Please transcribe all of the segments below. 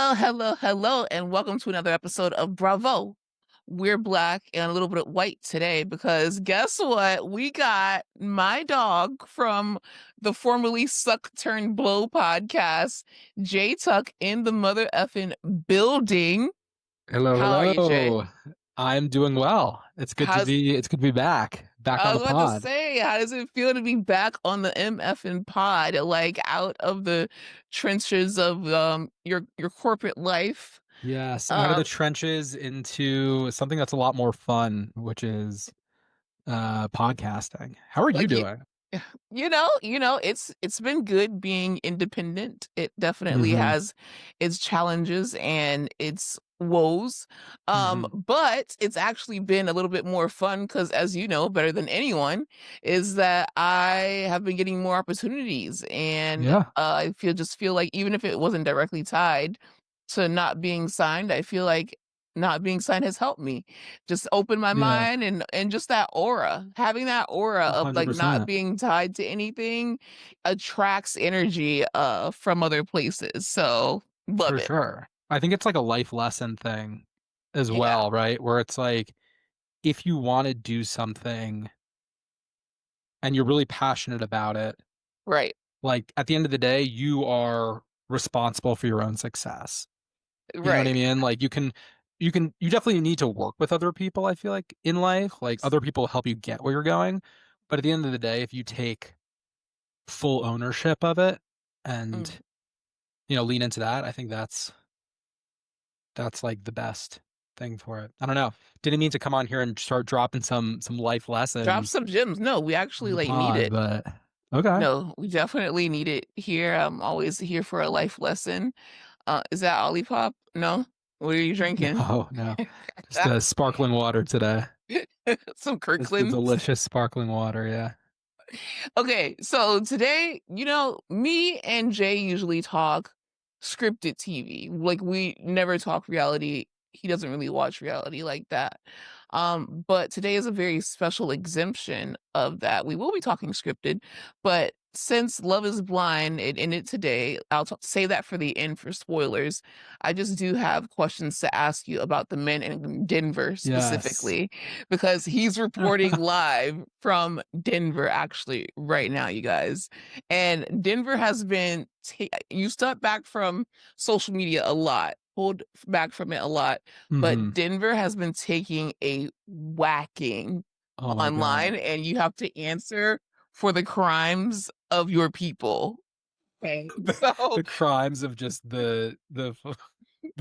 Hello, hello, hello, and welcome to another episode of Bravo. We're black and a little bit white today because guess what? We got my dog from the formerly Suck Turn Blow podcast, Jay Tuck, in the mother effing building. Hello, How are you, Jay? hello. I'm doing well. How's It's good to be back I on was the about to pod. say, how does it feel to be back on the MFN pod, like out of the trenches of your corporate life? Yes, out of Um, the trenches into something that's a lot more fun, which is podcasting. How are you like doing? it's been good being independent. It definitely Mm-hmm. has its challenges and its woes. Mm-hmm. But it's actually been a little bit more fun because, as you know better than anyone, is that I have been getting more opportunities, and Yeah, I feel like even if it wasn't directly tied to not being signed, I feel like not being signed has helped me just open my yeah, mind, and just that aura, having that aura of like not 100%. being tied to anything attracts energy from other places. So love For it. sure. I think it's like a life lesson thing as Yeah, well, right? Where it's like if you want to do something and you're really passionate about it, right, like at the end of the day, you are responsible for your own success. You know what I right. mean? Like you definitely need to work with other people, I feel like in life. Like other people help you get where you're going. But at the end of the day, if you take full ownership of it and, Mm. lean into that, I think that's like the best thing for it. I don't know. Didn't mean to come on here and start dropping some life Drop lessons some gems. No, we on actually the like need pod, it. but okay. No, we definitely need it here. I'm always here for a life lesson. Is that Olipop? No, what are you drinking? No, no. Just sparkling water today. Some Just the Kirkland's. delicious sparkling water, yeah. Okay, so today, me and Jay usually talk scripted TV. Like we never talk reality. He doesn't really watch reality like that. But today is a very special exemption of that. We will be talking scripted, but since Love is Blind and in it today, say that for the end for spoilers. I just do have questions to ask you about the men in Denver Yes. specifically because he's reporting live from Denver actually right now, you guys. And Denver has been you step back from social media a lot, pulled back from it a lot, Hmm. but Denver has been taking a whacking Oh my online, God. and you have to answer for the crimes of your people. Okay. The, So the crimes of just the the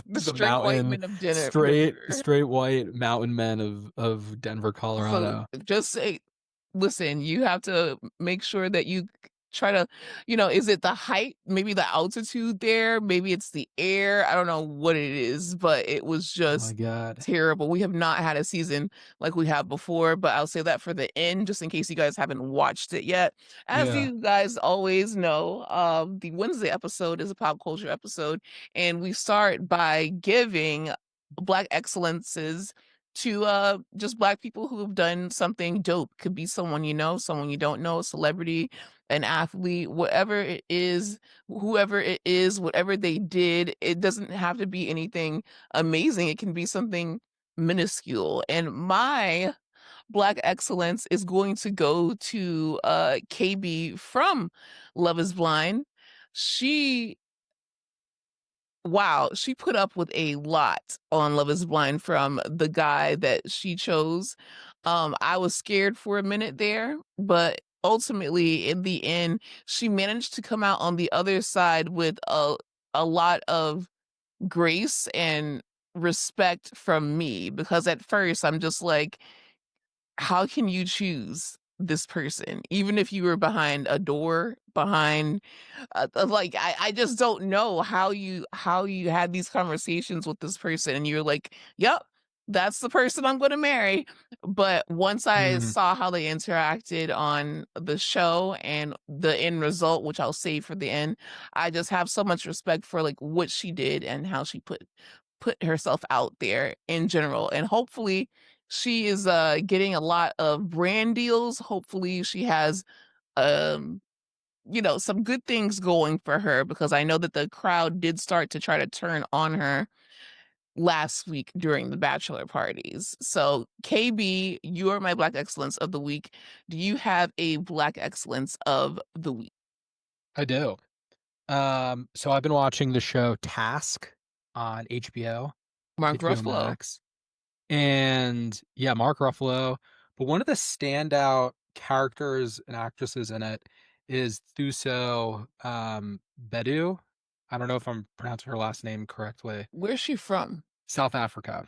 the strict white mountain men of Denver. straight white mountain men of Denver, So Colorado. just say, listen, you have to make sure that you try to, is it the height, maybe the altitude there, maybe it's the air. I don't know what it is, but it was Oh my just God. terrible. We have not had a season like we have before, but I'll say that for the end, just in case you guys haven't watched it yet. As Yeah. you guys always know, the Wednesday episode is a pop culture episode, and we start by giving Black excellences to just Black people who have done something dope. Could be someone you know, someone you don't know, a celebrity, an athlete, whatever it is, whoever it is, whatever they did. It doesn't have to be anything amazing. It can be something minuscule. And my Black excellence is going to go to KB from Love is Blind. She Wow, she put up with a lot on Love is Blind from the guy that she chose. I was scared for a minute there, but ultimately in the end, she managed to come out on the other side with a lot of grace and respect from me, because at first I'm just like, how can you choose this person even if you were behind a door, behind like, I just don't know how you had these conversations with this person and you're like, yep, that's the person I'm going to marry. But once I Mm. saw how they interacted on the show and the end result, which I'll save for the end, I just have so much respect for like what she did and how she put herself out there in general. And hopefully she is getting a lot of brand deals. Hopefully she has um some good things going for her because I know that the crowd did start to try to turn on her last week during the bachelor parties. So, KB, you are my Black Excellence of the week. Do you have a Black Excellence of the week? I do. So I've been watching the show Task on Mark HBO Ruffalo. Max. And yeah, Mark Ruffalo. But one of the standout characters and actresses in it is Thuso Bedu. I don't know if I'm pronouncing her last name correctly. Where's she from? South Africa.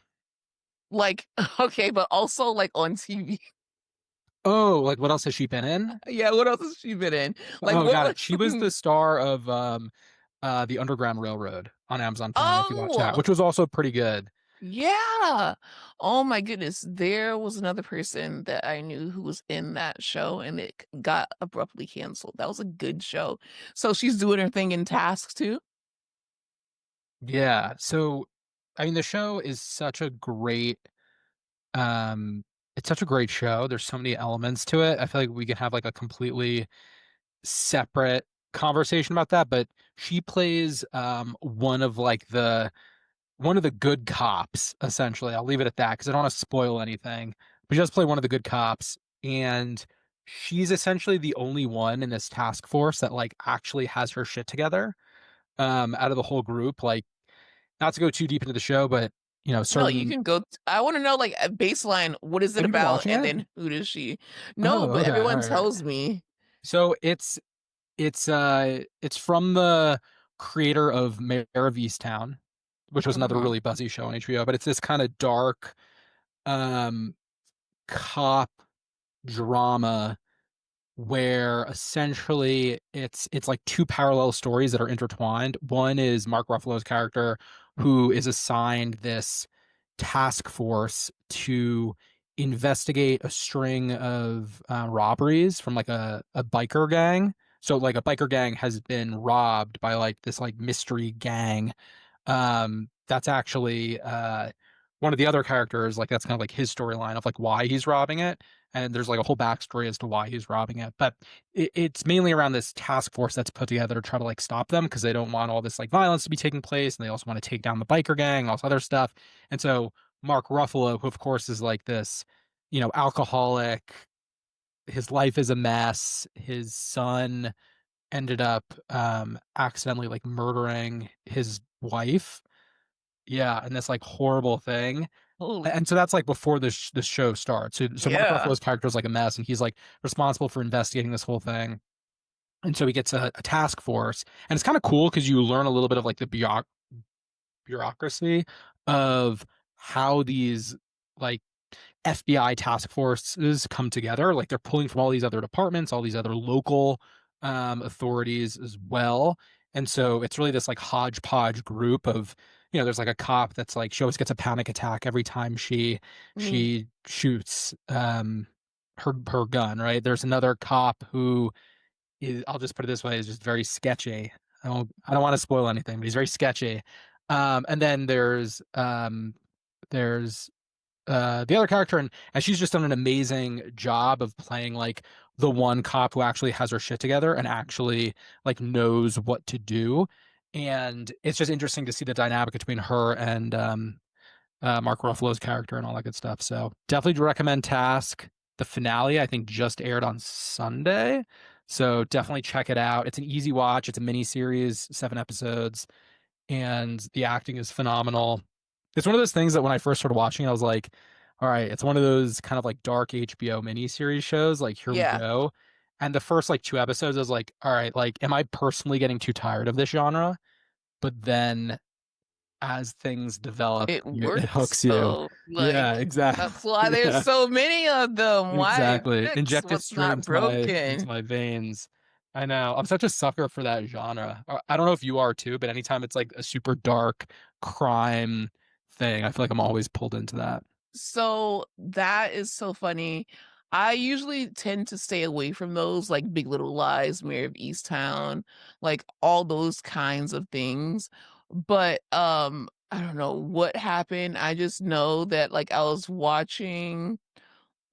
Like, okay, but also like on TV. Oh, like what else has she been in? Yeah, what else has she been in? Like, Oh, what got was it. She was the star of the Underground Railroad on Amazon Prime, if you watch that, Oh, which was also pretty good. yeah. Oh my goodness. There was another person that I knew who was in that show and it got abruptly canceled. That was a good show. So she's doing her thing in Tasks too. Yeah. So I mean the show is such a great um it's such a great show. There's so many elements to it. I feel like we could have like a completely separate conversation about that, but she plays one of the good cops, essentially. I'll leave it at that because I don't want to spoil anything. But she does play one of the good cops, and she's essentially the only one in this task force that like actually has her shit together. Out of the whole group. Like, not to go too deep into the show, but No, you certain. can go. I want to know like a baseline. What is it Have you been about? watching And it? then who does she? No, Oh, but okay. All everyone right, all right. tells me. So it's from the creator of Mayor of Easttown, which was another Uh-huh. really buzzy show on HBO, but it's this kind of dark um cop drama where essentially it's like two parallel stories that are intertwined. One is Mark Ruffalo's character who is assigned this task force to investigate a string of robberies from like a biker gang. So like a biker gang has been robbed by like this like mystery gang that's actually one of the other characters, like that's kind of like his storyline of like why he's robbing it. And there's like a whole backstory as to why he's robbing it. But it's mainly around this task force that's put together to try to like stop them because they don't want all this like violence to be taking place. And they also want to take down the biker gang and all this other stuff. And so Mark Ruffalo, who of course is like this, alcoholic, his life is a mess. His son ended up accidentally like murdering his wife, yeah, and this like horrible thing. Holy, And so that's like before this show starts. So Mark yeah. Ruffalo's character is like a mess, and he's like responsible for investigating this whole thing. And so he gets a task force, and it's kind of cool because you learn a little bit of like the bureaucracy of how these like FBI task forces come together. Like they're pulling from all these other departments, all these other local authorities as well. And so it's really this like hodgepodge group of, there's like a cop that's like she always gets a panic attack every time Me. she shoots her gun, right? There's another cop who is, I'll just put it this way, is just very sketchy. I don't want to spoil anything, but he's very sketchy. And then there's the other character, and she's just done an amazing job of playing like the one cop who actually has her shit together and actually like knows what to do. And it's just interesting to see the dynamic between her and Mark Ruffalo's character and all that good stuff. So definitely do recommend Task. The finale, I think, just aired on Sunday. So definitely check it out. It's an easy watch. It's a mini series, 7 episodes, and the acting is phenomenal. It's one of those things that when I first started watching, I was like, all right, it's one of those kind of like dark HBO miniseries shows. Like, here we Yeah. go. And the first like 2 episodes, I was like, all right, like, am I personally getting too tired of this genre? But then as things develop, It it works hooks you. though. Yeah, Like exactly. that's why there's Yeah, so many of them. Why exactly. fix Inject it what's straight not into broken? my veins. I know. I'm such a sucker for that genre. I don't know if you are too, but anytime it's like a super dark crime thing, I feel like I'm always pulled into that. So that is so funny. I usually tend to stay away from those like Big Little Lies, Mayor of Easttown, like all those kinds of things. But I don't know what happened. I just know that like I was watching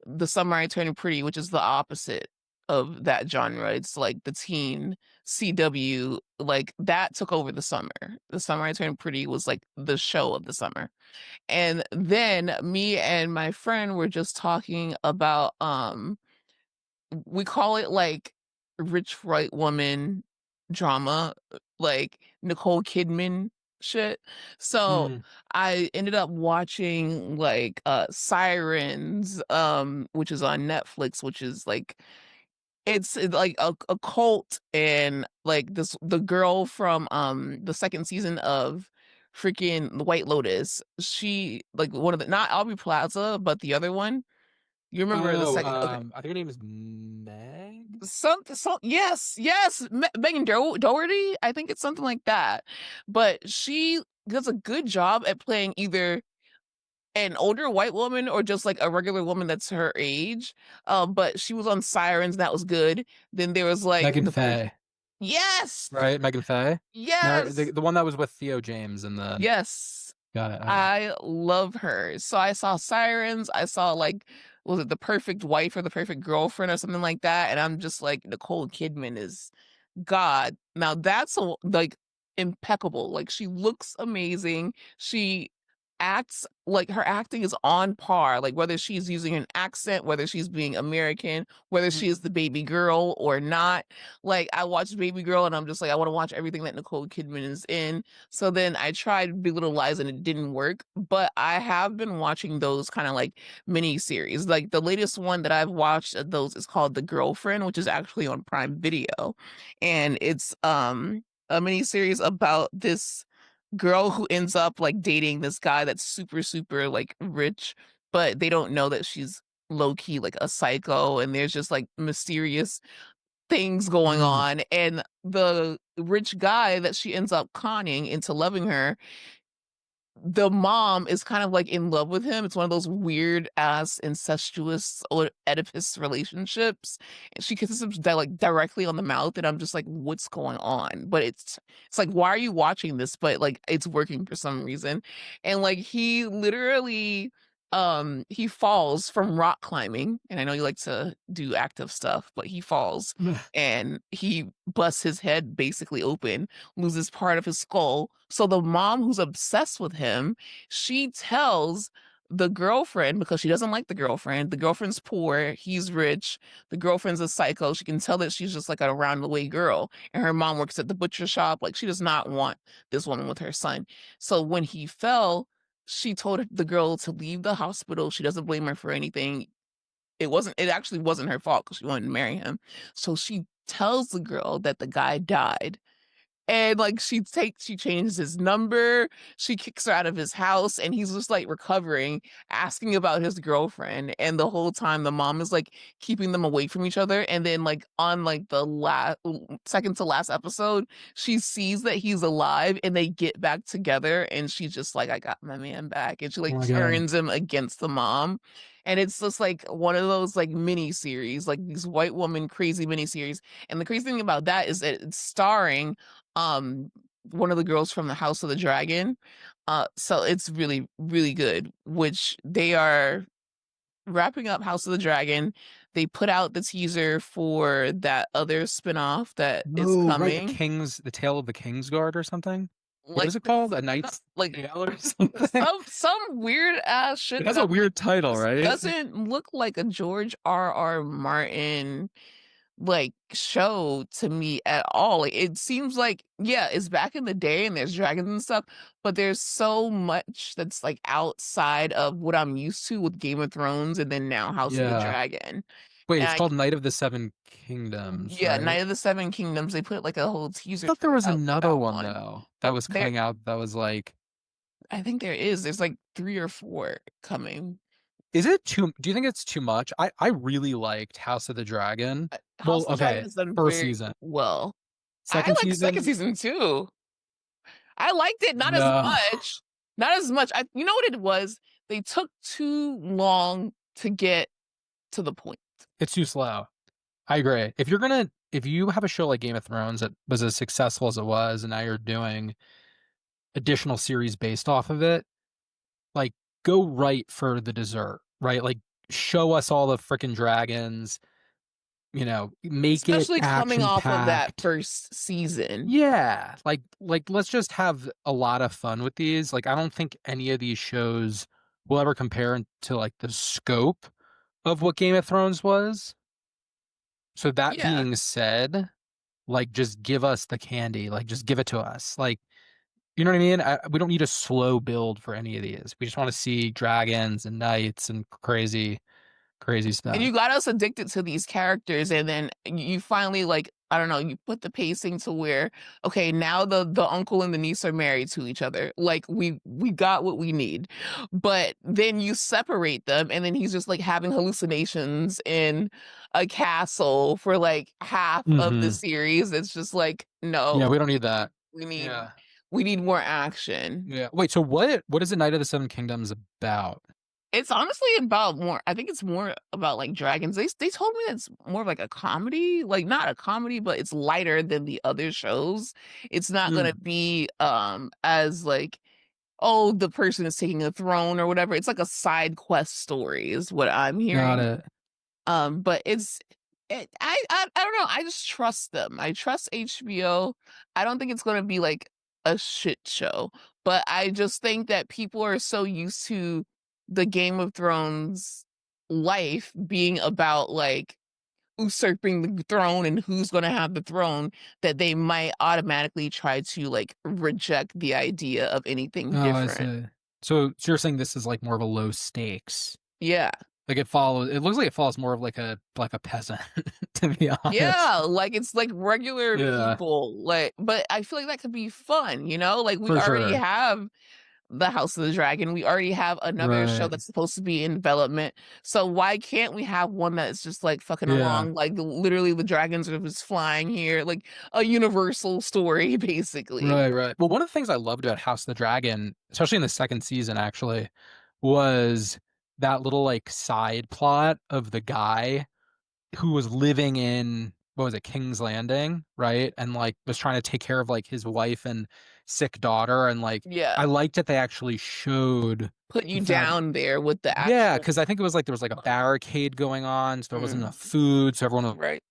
The Summer I Turned Pretty, which is the opposite of that genre. It's like the teen CW, like that took over the summer. The Summer I Turned Pretty was like the show of the summer. And then me and my friend were just talking about we call it like rich white woman drama, like Nicole Kidman shit. So Mm. I ended up watching like Sirens, which is on Netflix, which is like it's like a cult, and like the girl from the second season of freaking The White Lotus, she like one of the, not Aubrey Plaza, but the other one. You remember the Oh, second? Okay. I think her name is Meg. Yes, yes, Megan Doherty. I think it's something like that. But she does a good job at playing either an older white woman or just like a regular woman that's her age. But she was on Sirens, that was good. Then there was like Megan the first. Faye, Yes, right? Megan Faye. No, yes, the one that was with Theo James and the yes. got it. Okay. I love her. So I saw Sirens. I saw like, was it The Perfect Wife or The Perfect Girlfriend or something like that? And I'm just like, Nicole Kidman is God. Now that's like impeccable. Like she looks amazing. She acts like her acting is on par. Like whether she's using an accent, whether she's being American, whether she is the baby girl or not. Like I watched Baby Girl and I'm just like, I want to watch everything that Nicole Kidman is in. So then I tried Big Little Lies and it didn't work. But I have been watching those kind of like mini series. Like the latest one that I've watched of those is called The Girlfriend, which is actually on Prime Video, and it's a mini series about this girl who ends up like dating this guy that's super like rich, but they don't know that she's low key like a psycho, and there's just like mysterious things going Mm. on, and the rich guy that she ends up conning into loving her, the mom is kind of like in love with him. It's one of those weird ass incestuous or Oedipus relationships. And she kisses him like directly on the mouth, and I'm just like, what's going on? But it's like, why are you watching this? But like it's working for some reason. And like he literally he falls from rock climbing. And I know you like to do active stuff, but he falls and he busts his head basically open, loses part of his skull. So the mom who's obsessed with him, she tells the girlfriend, because she doesn't like the girlfriend. The girlfriend's poor, he's rich. The girlfriend's a psycho. She can tell that she's just like a round the way girl. And her mom works at the butcher shop. Like she does not want this woman with her son. So when he fell, she told the girl to leave the hospital. She doesn't blame her for anything. It actually wasn't her fault because she wanted to marry him. So she tells the girl that the guy died, and like she changes his number, she kicks her out of his house, and he's just like recovering, asking about his girlfriend. And the whole time the mom is like keeping them away from each other. And then like on like the last second to last episode, she sees that he's alive and they get back together, and she's just like, I got my man back. And she Oh like my God. turns him against the mom. And it's just like one of those like mini series, like these white woman crazy mini series. And the crazy thing about that is that it's starring um one of the girls from the House of the Dragon. So it's really good, which they are wrapping up House of the Dragon. They put out the teaser for that other spinoff that is No, right. coming. The Tale of the Kingsguard or something. What Like is it called? A Knight's like Tale or something? some weird ass It shit has a that like weird title, just right? doesn't look like a George R. Martin like show to me at all. Like it seems like, yeah, it's back in the day and there's dragons and stuff, but there's so much that's like outside of what I'm used to with Game of Thrones and then now House of the Yeah. Dragon. Wait, And it's I, called Night of the Seven Kingdoms, yeah, right? Night of the Seven Kingdoms, they put like a whole I teaser thought there trailer was out for another that one one. though that was There, coming out that was like, I think there is. There's like three or four coming. is it too, do you think it's too much? I really liked House of the Dragon. House Well, of the Dragon okay, has done first very season. well. I Second like second season, season too. I liked it, not as no, much. Not as much. You know what it was? They took too long to get to the point. it's too slow. I agree. If you have a show like Game of Thrones that was as successful as it was, and now you're doing additional series based off of it, like go right for the dessert, right? Like show us all the freaking dragons, make it Especially coming action off of that packed. first season. Yeah, like let's just have a lot of fun with these. Like I don't think any of these shows will ever compare to like the scope of what Game of Thrones was. So that Yeah. being said, like just give us the candy, like just give it to us. Like you know what I mean? We don't need a slow build for any of these. We just want to see dragons and knights and crazy And stuff. you got us addicted to these characters, and then you finally like I don't know, you put the pacing to where okay, now the uncle and the niece are married to each other. Like we got what we need. But then you separate them and then he's just like having hallucinations in a castle for like half of the Hmm. series. It's just like Yeah, no, we don't need that. we need Yeah. we need more action. Yeah. Wait, so what is the Knight of the Seven Kingdoms about? It's honestly about more I think it's more about, like, dragons. They told me it's more of, like, a comedy, like, not a comedy, but it's lighter than the other shows. It's not gonna Mm, be, as, like, "Oh, the person is taking a throne," or whatever. It's like a side quest story is what I'm got hearing. it. But I don't know, I just trust them. I trust HBO. I don't think it's gonna be like a shit show, but I just think that people are so used to the Game of Thrones life being about like usurping the throne and who's gonna have the throne that they might automatically try to like reject the idea of anything Oh, I different. see. So you're saying this is like more of a low stakes. Yeah. Like it looks like it follows more of like a peasant, to be honest. Yeah, like, it's, like, regular Yeah, people, like but I feel like that could be fun, you know? Like, we for already sure. have The House of the Dragon, we already have another show Right. that's supposed to be in development, so why can't we have one that's just, like, fucking Yeah. along, like, literally the dragons are just flying here, like, a universal story, basically. Right, right. Well, one of the things I loved about House of the Dragon, especially in the second season, actually, was that little like side plot of the guy who was living in what was it, King's Landing, right? And like was trying to take care of like his wife and sick daughter. And like Yeah, I liked that they actually showed put you that, down there with the yeah, actual because I think it was like there was like a barricade going on, so there wasn't mm, enough food, so everyone was right.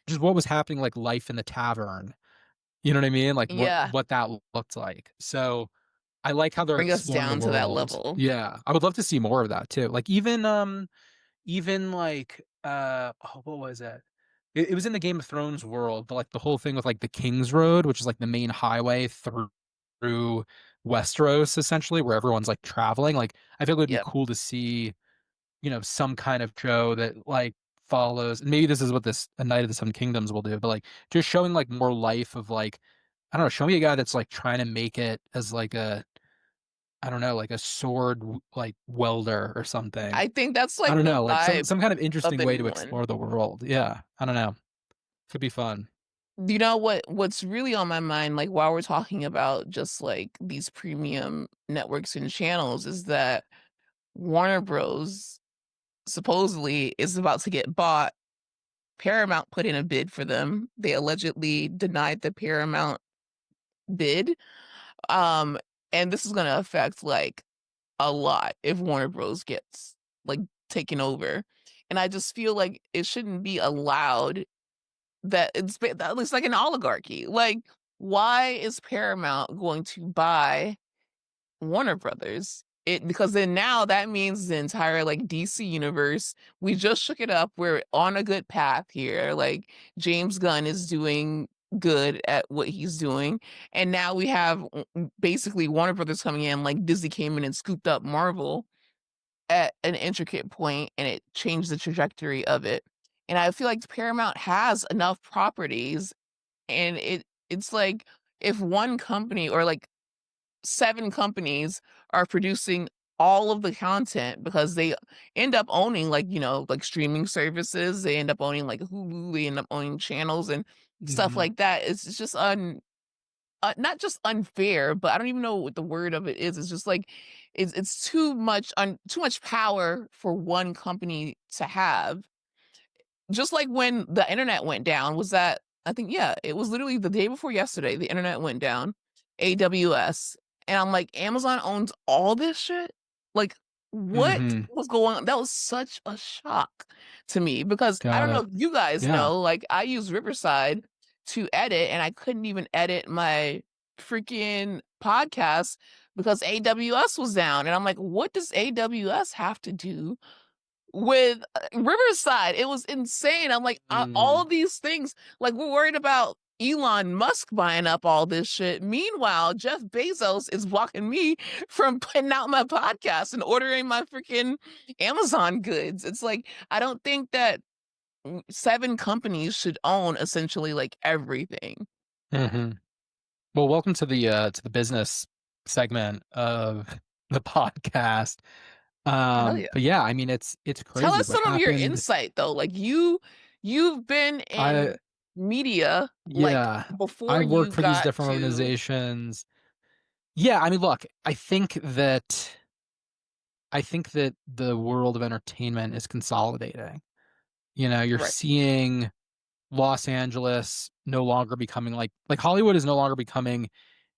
just what was happening, like life in the tavern. You know what I mean? Like Yeah, what that looked like. So I like how they're bring us exploring the down to that world. level. Yeah. I would love to see more of that too. Like even like oh, what was it? It was in the Game of Thrones world, but like the whole thing with like the King's Road, which is like the main highway through Westeros, essentially, where everyone's like traveling. Like I feel it would be Yep. cool to see, some kind of show that like follows, and maybe this is what this A Knight of the Seven Kingdoms will do, but like just showing like more life of like, I don't know, show me a guy that's like trying to make it as like a, I don't know, like a sword like welder or something. I think that's, I like, don't the know, like vibe some kind of of interesting way to anyone. explore the world. Yeah, I don't know. Could be fun. You know what's really on my mind, like, while we're talking about just, like, these premium networks and channels is that Warner Bros. Supposedly is about to get bought. Paramount put in a bid for them. They allegedly denied the Paramount bid, um, and this is gonna affect, like, a lot if Warner Bros. Gets, like, taken over, and I just feel like it shouldn't be allowed that that looks like an oligarchy. Like, why is Paramount going to buy Warner Brothers? It because then now that means the entire like DC universe, we just shook it up. We're on a good path here. Like James Gunn is doing good at what he's doing. And now we have basically Warner Brothers coming in, like Disney came in and scooped up Marvel at an intricate point and it changed the trajectory of it. And I feel like Paramount has enough properties and it's like if one company or like 7 companies are producing all of the content because they end up owning like, like streaming services, they end up owning like Hulu, they end up owning channels and stuff Hmm. like that. It's just not just unfair, but I don't even know what the word of it is. It's just like it's too much power for one company to have. Just like when the internet went down, was that I think, yeah, it was literally the day before yesterday, the internet went down, AWS, and I'm like, "Amazon owns all this shit?" Like what Mhm. was going on? That was such a shock to me because I Got don't know it. if you guys Yeah. know, like, I use Riverside to edit, and I couldn't even edit my freaking podcast because AWS was down, and I'm like, "What does AWS have to do with, Riverside?" It was insane. I'm like, all Mm. these things like, we're worried about Elon Musk buying up all this shit. Meanwhile, Jeff Bezos is blocking me from putting out my podcast and ordering my freaking Amazon goods. It's like, I don't think that 7 companies should own essentially, like, everything. Mhm. Well, welcome to the business segment of the podcast. Hell yeah. But yeah, I mean, it's Tell crazy us what some of your happened. insight though. Like, you've been I in media, like, Yeah, before I've worked you for these got different to organizations. Yeah, I mean, look, I think that the world of entertainment is consolidating. You know, you're right. seeing Los Angeles no longer becoming like Hollywood is no longer becoming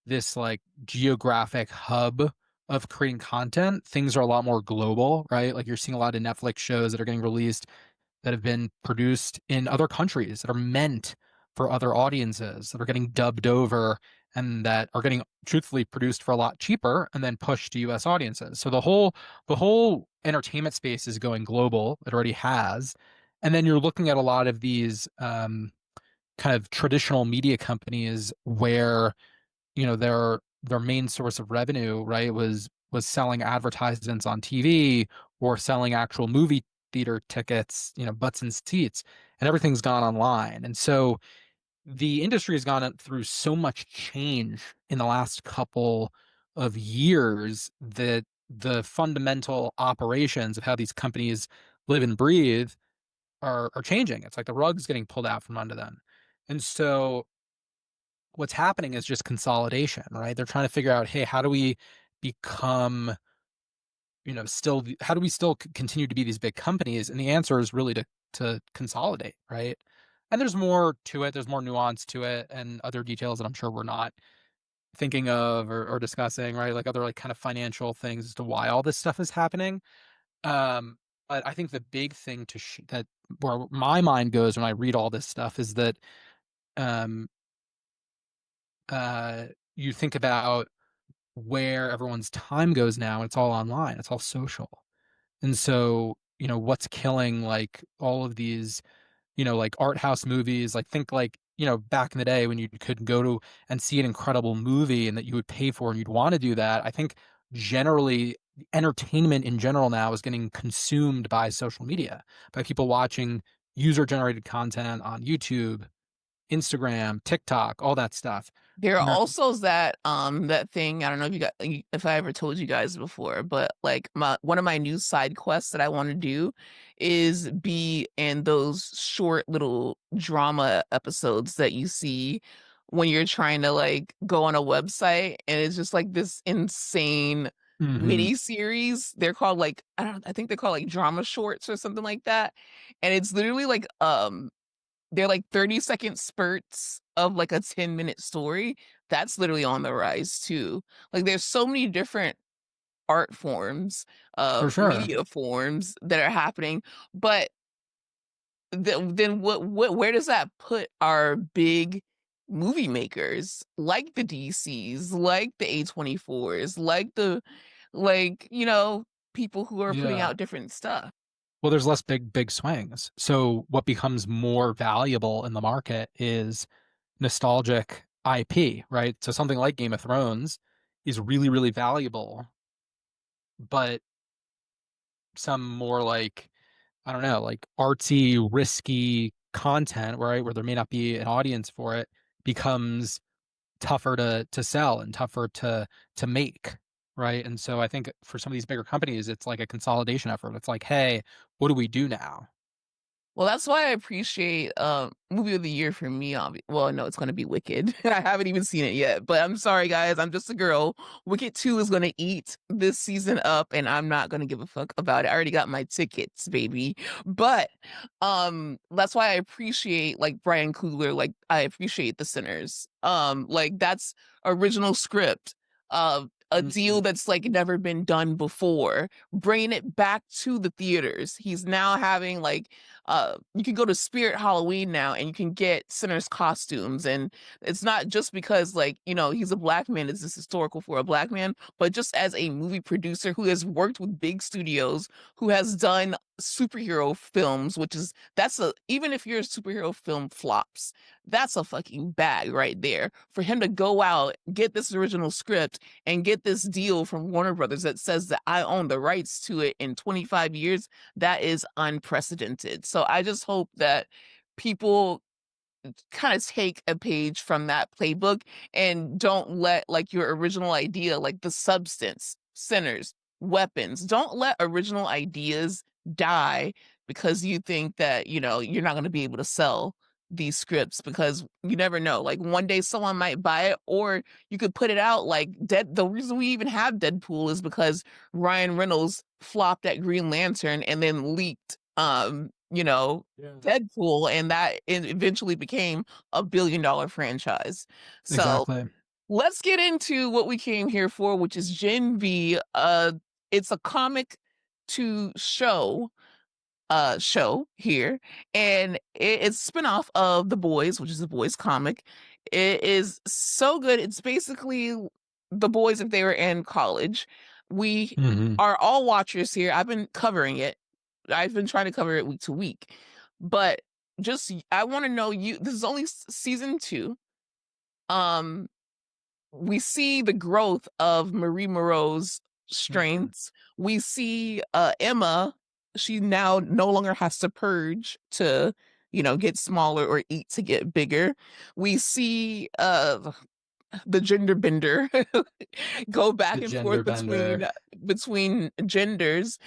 this like geographic hub of creating content. Things are a lot more global, right? Like you're seeing a lot of Netflix shows that are getting released that have been produced in other countries that are meant for other audiences that are getting dubbed over and that are getting truthfully produced for a lot cheaper and then pushed to US audiences. So the whole entertainment space is going global. It already has. And then you're looking at a lot of these kind of traditional media companies where their main source of revenue, right, was selling advertisements on TV or selling actual movie theater tickets, butts and seats, and everything's gone online. And so the industry has gone through so much change in the last couple of years that the fundamental operations of how these companies live and breathe are changing. It's like the rug's getting pulled out from under them. And so what's happening is just consolidation, right? They're trying to figure out, hey, how do we become, how do we still continue to be these big companies? And the answer is really to consolidate, right? And there's more to it. There's more nuance to it, and other details that I'm sure we're not thinking of or discussing, right? Like other like kind of financial things as to why all this stuff is happening. Um, but I think the big thing that where my mind goes when I read all this stuff is that um, uh, you think about where everyone's time goes now. It's all online. It's all social. And so, what's killing like all of these, like art house movies, like think like, back in the day when you could go to and see an incredible movie and that you would pay for and you'd want to do that. I think generally entertainment in general now is getting consumed by social media, by people watching user generated content on YouTube, Instagram, TikTok, all that stuff. There Where- also is that, that thing, I don't know if if I ever told you guys before, but, like, one of my new side quests that I wanna do is be in those short little drama episodes that you see when you're trying to, like, go on a website, and it's just, like, this insane Mhm, mini series. They're called, like, I think they're called, like, drama shorts or something like that, and it's literally, like, they're like 30-second spurts of like a 10-minute story. That's literally on the rise too. Like, there's so many different art forms, for sure. media forms that are happening, but then where does that put our big movie makers, like the DCs, like the A24s, like people who are putting Yeah. out different stuff? Well, there's less big swings. So what becomes more valuable in the market is nostalgic IP, right? So something like Game of Thrones is really, really valuable, but some more like, I don't know, like artsy, risky content, right, where there may not be an audience for it, becomes tougher to sell and tougher to make, right? And so I think for some of these bigger companies, it's like a consolidation effort. It's like, hey, what do we do now? Well, that's why I appreciate, movie of the year for me, well, no, it's gonna be Wicked. I haven't even seen it yet, but I'm sorry, guys, I'm just a girl. Wicked 2 is gonna eat this season up, and I'm not gonna give a fuck about it. I already got my tickets, baby. But, that's why I appreciate, like, Brian Coogler, like, I appreciate The Sinners. Like, that's original script. a Mhm. deal that's like never been done before, bringing it back to the theaters. He's now having like you can go to Spirit Halloween now and you can get Sinner's costumes, and it's not just because like, he's a black man, it's this historical for a black man, but just as a movie producer who has worked with big studios, who has done superhero films, which is that's a even if your superhero film flops, that's a fucking bag right there. For him to go out, get this original script, and get this deal from Warner Brothers that says that I own the rights to it in 25 years, that is unprecedented. So I just hope that people kind of take a page from that playbook and don't let like your original idea, like the substance, sinners, weapons, don't let original ideas die because you think that, you're not going to be able to sell these scripts, because you never know. Like one day someone might buy it, or you could put it out like dead. The reason we even have Deadpool is because Ryan Reynolds flopped at Green Lantern and then leaked Yeah. Deadpool, and that eventually became a billion-dollar franchise. So Exactly. let's get into what we came here for, which is Gen V. It's a comic to show here, and it's a spinoff of The Boys, which is the Boys comic. It is so good. It's basically The Boys if they were in college. We Hmm. are all watchers here. I've been covering it. I've been trying to cover it week to week, but just I want to know you. This is only season two. Um, we see the growth of Marie Moreau's Hmm. strengths. We see Emma, she now no longer has to purge to, get smaller or eat to get bigger. We see the gender bender go back The and forth gender bender. between genders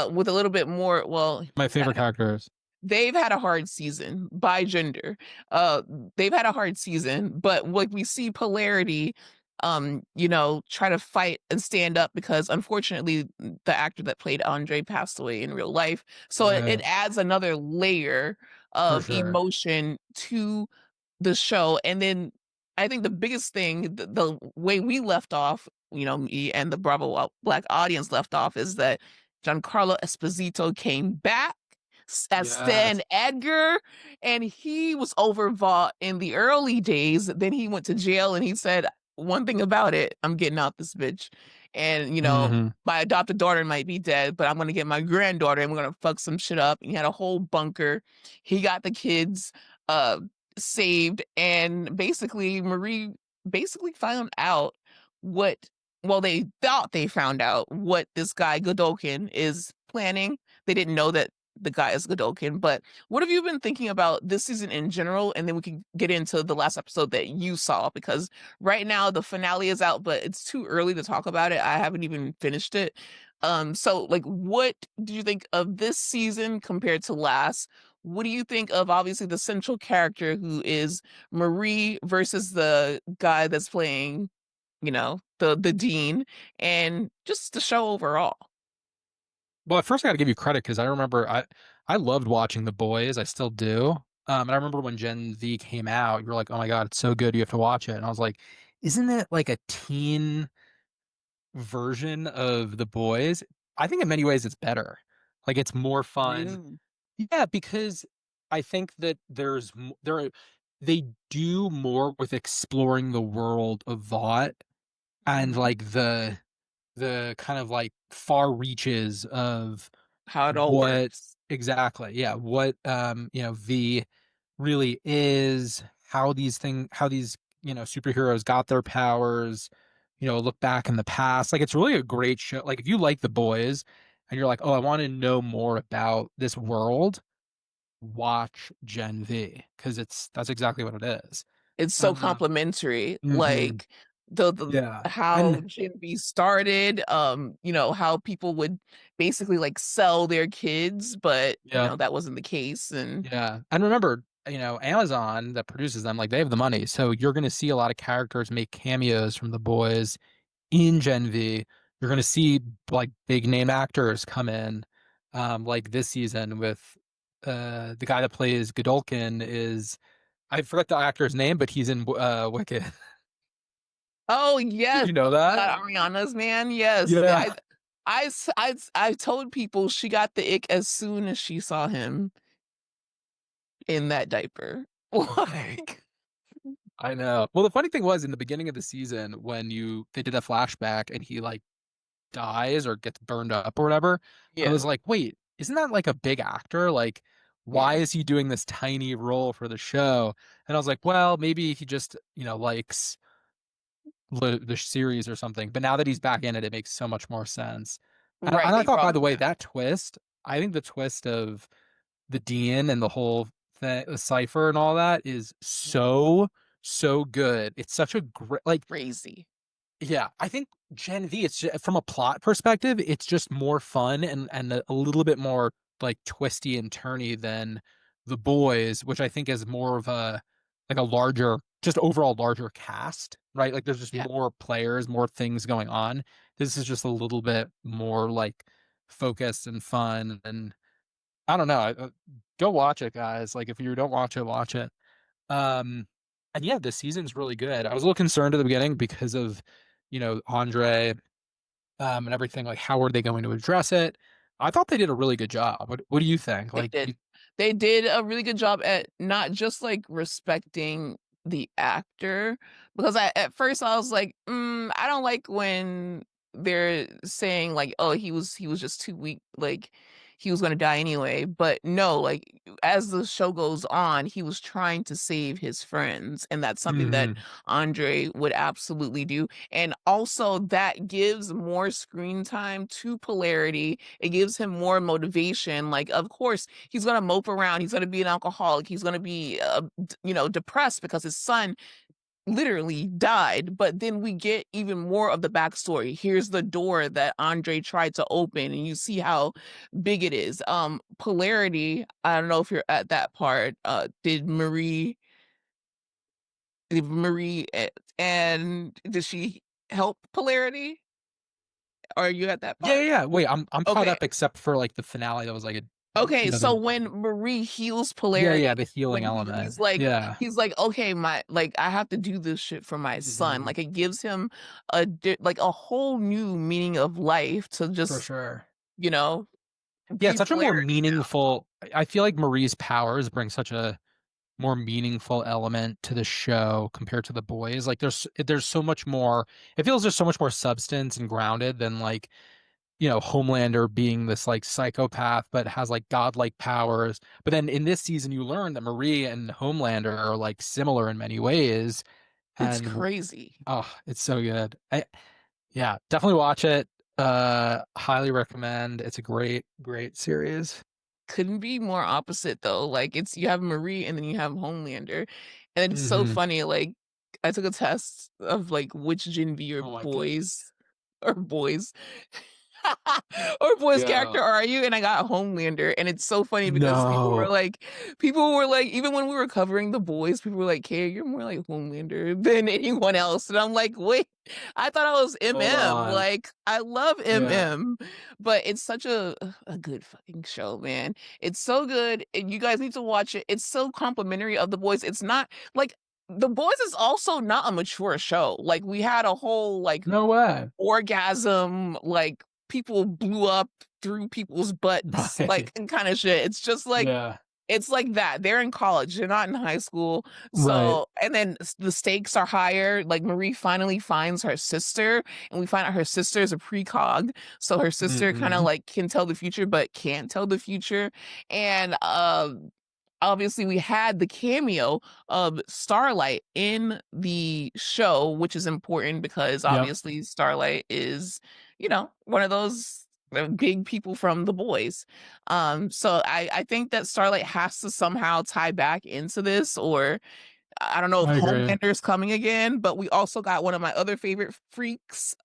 with a little bit more, well, My favorite characters. they've had a hard season by gender. Uh, they've had a hard season, but like we see polarity, try to fight and stand up because unfortunately the actor that played Andre passed away in real life. So it Yeah, adds another layer for of sure. emotion to the show. And then I think the biggest thing, the way we left off, me and the Black audience left off, is that Giancarlo Esposito came back as Yes. Stan Edgar, and he was overwrought in the early days. Then he went to jail and he said, one thing about it, I'm getting out this bitch. And, Hmm. my adopted daughter might be dead, but I'm going to get my granddaughter and we're going to fuck some shit up. And he had a whole bunker. He got the kids uh, saved. And basically, Marie basically found out what, well, they thought they found out what this guy Godolkin is planning. They didn't know that the guy is Godolkin. But what have you been thinking about this season in general? And then we can get into the last episode that you saw, because right now the finale is out, but it's too early to talk about it. I haven't even finished it. So like what do you think of this season compared to last? What do you think of obviously the central character who is Marie versus the guy that's playing, the dean, and just the show overall? Well, at first I got to give you credit because I remember I loved watching The Boys. I still do. And I remember when Gen Z came out, you were like, "Oh my God, it's so good, you have to watch it." And I was like, "Isn't it like a teen version of The Boys?" I think in many ways it's better. Like it's more fun. Really? Yeah, because I think that they do more with exploring the world of Vought and Mhm. like the kind of like far reaches of How it all what works. exactly, yeah, what V really is, how these superheroes got their powers, look back in the past. Like it's really a great show. Like if you like The Boys and you're like, oh, I want to know more about this world, watch Gen V because that's exactly what it is. It's so Um, complimentary, mhm, like the yeah, how and Gen B started, how people would basically like sell their kids, but yeah. that wasn't the case. And Yeah. And remember, Amazon that produces them, like they have the money. So you're going to see a lot of characters make cameos from The Boys in Gen V. You're going to see like big name actors come in, like this season with the guy that plays Godolkin is I forgot the actor's name, but he's in Wicked. Oh, yes. You know Oh my that? god, Ariana's man, yes. Yeah. I told people she got the ick as soon as she saw him in that diaper. Like, I know. Well, the funny thing was in the beginning of the season when you they did a flashback and he like dies or gets burned up or whatever, I yeah, was like, wait, isn't that like a big actor? Like, why yeah, is he doing this tiny role for the show? And I was like, well, maybe he just, likes the series or something. But now that he's back in it, it makes so much more sense. And, right, and I they thought, by brought the him way, back. that twist, I think the twist of the Dean and the whole thing, the cipher and all that is so, so good. It's such a great, like, Crazy. yeah, I think Gen V, from a plot perspective, it's just more fun and a little bit more like twisty and turny than The Boys, which I think is more of a like a larger, just overall larger cast, right? Like there's just Yeah. more players, more things going on. This is just a little bit more like focused and fun, and I don't know. Go watch it, guys. Like if you don't watch it, watch it. Um, and yeah, this season's really good. I was a little concerned at the beginning because of, Andre, and everything. Like, how are they going to address it? I thought they did a really good job. What do you think? They did. They did a really good job at not just, like, respecting the actor, because at first I was like, I don't like when they're saying, like, "Oh, he was just too weak, like, he was gonna die anyway," but no, like, as the show goes on, he was trying to save his friends, and that's something that Hmm. Andre would absolutely do, and also that gives more screen time to Polarity. It gives him more motivation. Like, of course, he's gonna mope around. He's gonna be an alcoholic. He's gonna be, depressed because his son literally died. But then we get even more of the backstory. Here's the door that Andre tried to open, and you see how big it is. Polarity. I don't know if you're at that part. And did she help Polarity? Are you at that Yeah, yeah, part? yeah. Wait, I'm caught Okay. up except for like the finale that was like a, Okay, so the when Marie heals yeah, Polarity, yeah, the healing when element. he's like Yeah. he's like, "Okay, I have to do this shit for my son." Hmm. Like, it gives him like, a whole new meaning of life to For just, sure. you know, Yeah, it's be such a more Polarity. meaningful. I feel like Marie's powers bring such a more meaningful element to the show compared to the boys. Like there's so much more. It feels there's so much more substance and grounded than like Homelander being this like psychopath but has like godlike powers. But then in this season, you learn that Marie and Homelander are like similar in many ways, It's and crazy. oh, it's so good. Yeah, definitely watch it. Highly recommend. It's a great, great series. Couldn't be more opposite though. Like, it's you have Marie and then you have Homelander. And it's so Hmm. funny, like, I took a test of, like, which Gen V or Oh my goodness. boys or boys or boys Yeah. character are you? And I got Homelander, and it's so funny because No. people were like, even when we were covering the boys, people were like, "Kay, you're more like Homelander than anyone else." And I'm like, "Wait, I thought I was Hold MM." on. Like, I love Yeah. MM, but it's such a good fucking show, man. It's so good, and you guys need to watch it. It's so complimentary of the boys. It's not like the boys is also not a mature show. Like, we had a whole like No way. orgasm, like people blew up through people's butts, like, Right. and kind of shit. It's just like Yeah. it's like that. They're in college, they're not in high school. Right. So, and then the stakes are higher. Like, Marie finally finds her sister, and we find out her sister is a precog. So her sister kind of Hmm. like can tell the future, but can't tell the future. And obviously we had the cameo of Starlight in the show, which is important because Yep. obviously Starlight is, one of those big people from the boys. So I think that Starlight has to somehow tie back into this, or I don't know if I agree. Homelander's coming again, but we also got one of my other favorite freaks,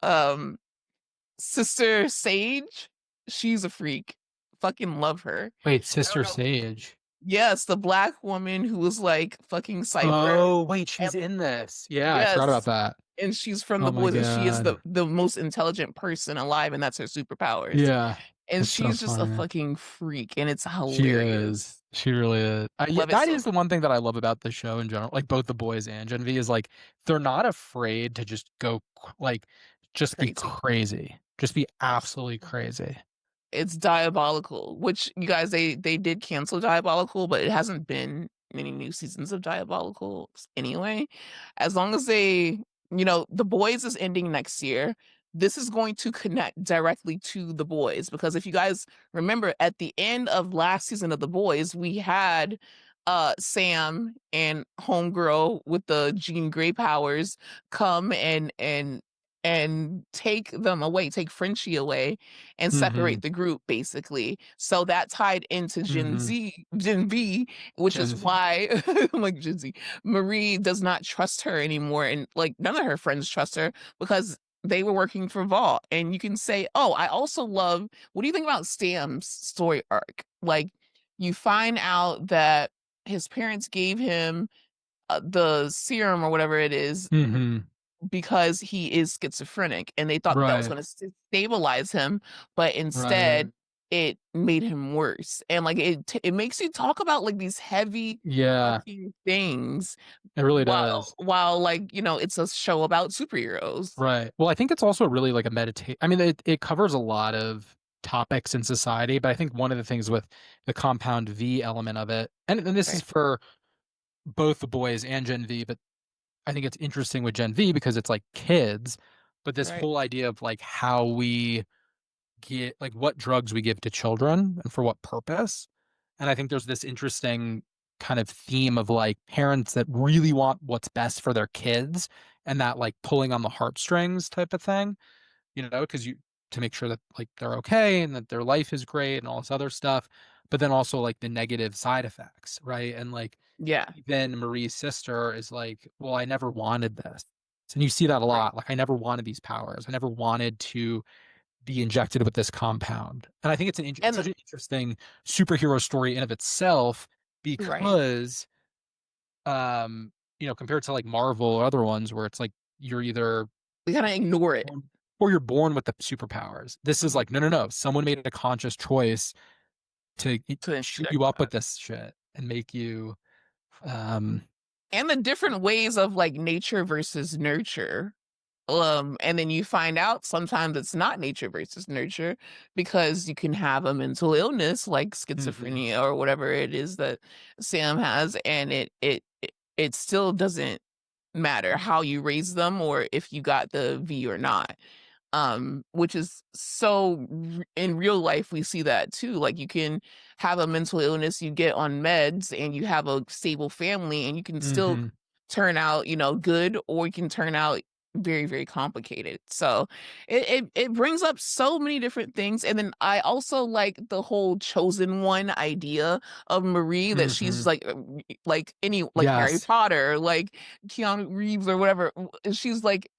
Sister Sage. She's a freak. Fucking love her. Wait, I don't Sister know. Sage. Yes, the black woman who was like fucking Cypher. Oh, wait, And she's in this. Yeah, I forgot about yes, that. and she's from Oh the my boys, and she is the God. the most intelligent person alive, and that's her superpowers. Yeah. and It's so she's just a funny. fucking freak, and it's She hilarious. is. She really is. Yeah, Love it that so is the much. one thing that I love about the show in general. Like both the boys and Gen V is like they're not afraid to just go like just be Crazy. crazy. Just be absolutely Absolutely. crazy. It's Diabolical, which you guys they did cancel Diabolical, but it hasn't been any new seasons of Diabolical anyway. As long as The Boys is ending next year. This is going to connect directly to The Boys because if you guys remember at the end of last season of The Boys, we had Sam and Homegirl with the Jean Grey powers come and take them away, take Frenchie away and Mm-hmm. separate the group basically. So that tied into Mm-hmm. Gen V, which is Gen Z. why I'm like Gen Z. Marie does not trust her anymore, and like none of her friends trust her because they were working for Vault. And you can say, "Oh, I also love." What do you think about Stam's story arc? Like, you find out that his parents gave him the serum or whatever it is Mm-hmm. because he is schizophrenic, and they thought that was Right. gonna stabilize him, but Right. instead it made him worse, and, like, it makes you talk about, like, these heavy Yeah, fucking things it really does. while, like, it's a show about superheroes. Right. Well, I think it's also really like a meditate. I mean, it covers a lot of topics in society, but I think one of the things with the compound V element of it, and this is Right, for both the boys and Gen V, but I think it's interesting with Gen V because it's like kids, but this right, whole idea of like how we get like what drugs we give to children and for what purpose. And I think there's this interesting kind of theme of like parents that really want what's best for their kids and that like pulling on the heartstrings type of thing, because you to make sure that like they're okay and that their life is great and all this other stuff, but then also like the negative side effects, right? And like yeah, even Marie's sister is like, well, I never wanted this. And you see that a right, lot. Like, I never wanted these powers. I never wanted to be injected with this compound. And I think it's and such an interesting superhero story in of itself right, because compared to like Marvel or other ones where it's like you're either we gotta ignore it. born or you're born with the superpowers. This is Mhm, like no no no, someone made a conscious choice to to shoot inject you up that. with this shit and make you um And the different ways of, like, nature versus nurture. And then you find out sometimes it's not nature versus nurture because you can have a mental illness like mhm, schizophrenia or whatever it is that Sam has, and it still doesn't matter how you raise them or if you got the V or not. Which is in real life we see that too. Like you can have a mental illness, you get on meds, and you have a stable family, and you can still mhm, turn out, good, or you can turn out very, very complicated. So it brings up so many different things. And then I also like the whole chosen one idea of Marie that she's mhm. like Harry Yes. Potter, like Keanu Reeves or whatever. She's like,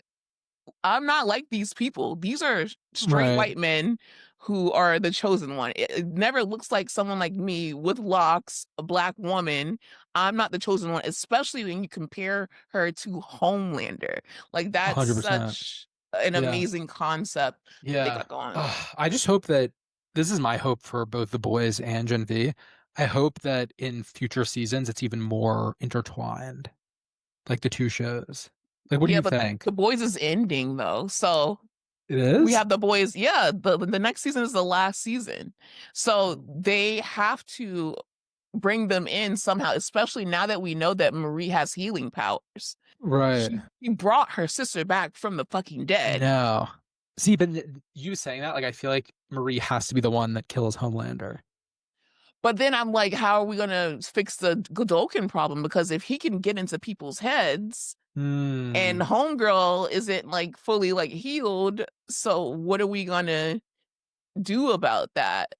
I'm not like these people. These are straight Right. white men who are the chosen one. It never looks like someone like me with locks, a black woman. I'm not the chosen one, especially when you compare her to Homelander. Like that's 100%. such an Yeah. amazing concept that they Yeah. got going on. I just hope that this is my hope for both the boys and Gen V. I hope that in future seasons it's even more intertwined, like the two shows. Like, what do Yeah, you but think? The Boys is ending though. So It we is? have The Boys. Yeah, the next season is the last season. So they have to bring them in somehow, especially now that we know that Marie has healing powers. Right. She brought her sister back from the fucking I dead. know. See, but you saying that, like, I feel like Marie has to be the one that kills Homelander. But then I'm like, how are we gonna fix the Godolkin problem? Because if he can get into people's heads and Hmm. Homegirl isn't like fully like healed, so what are we gonna do about that?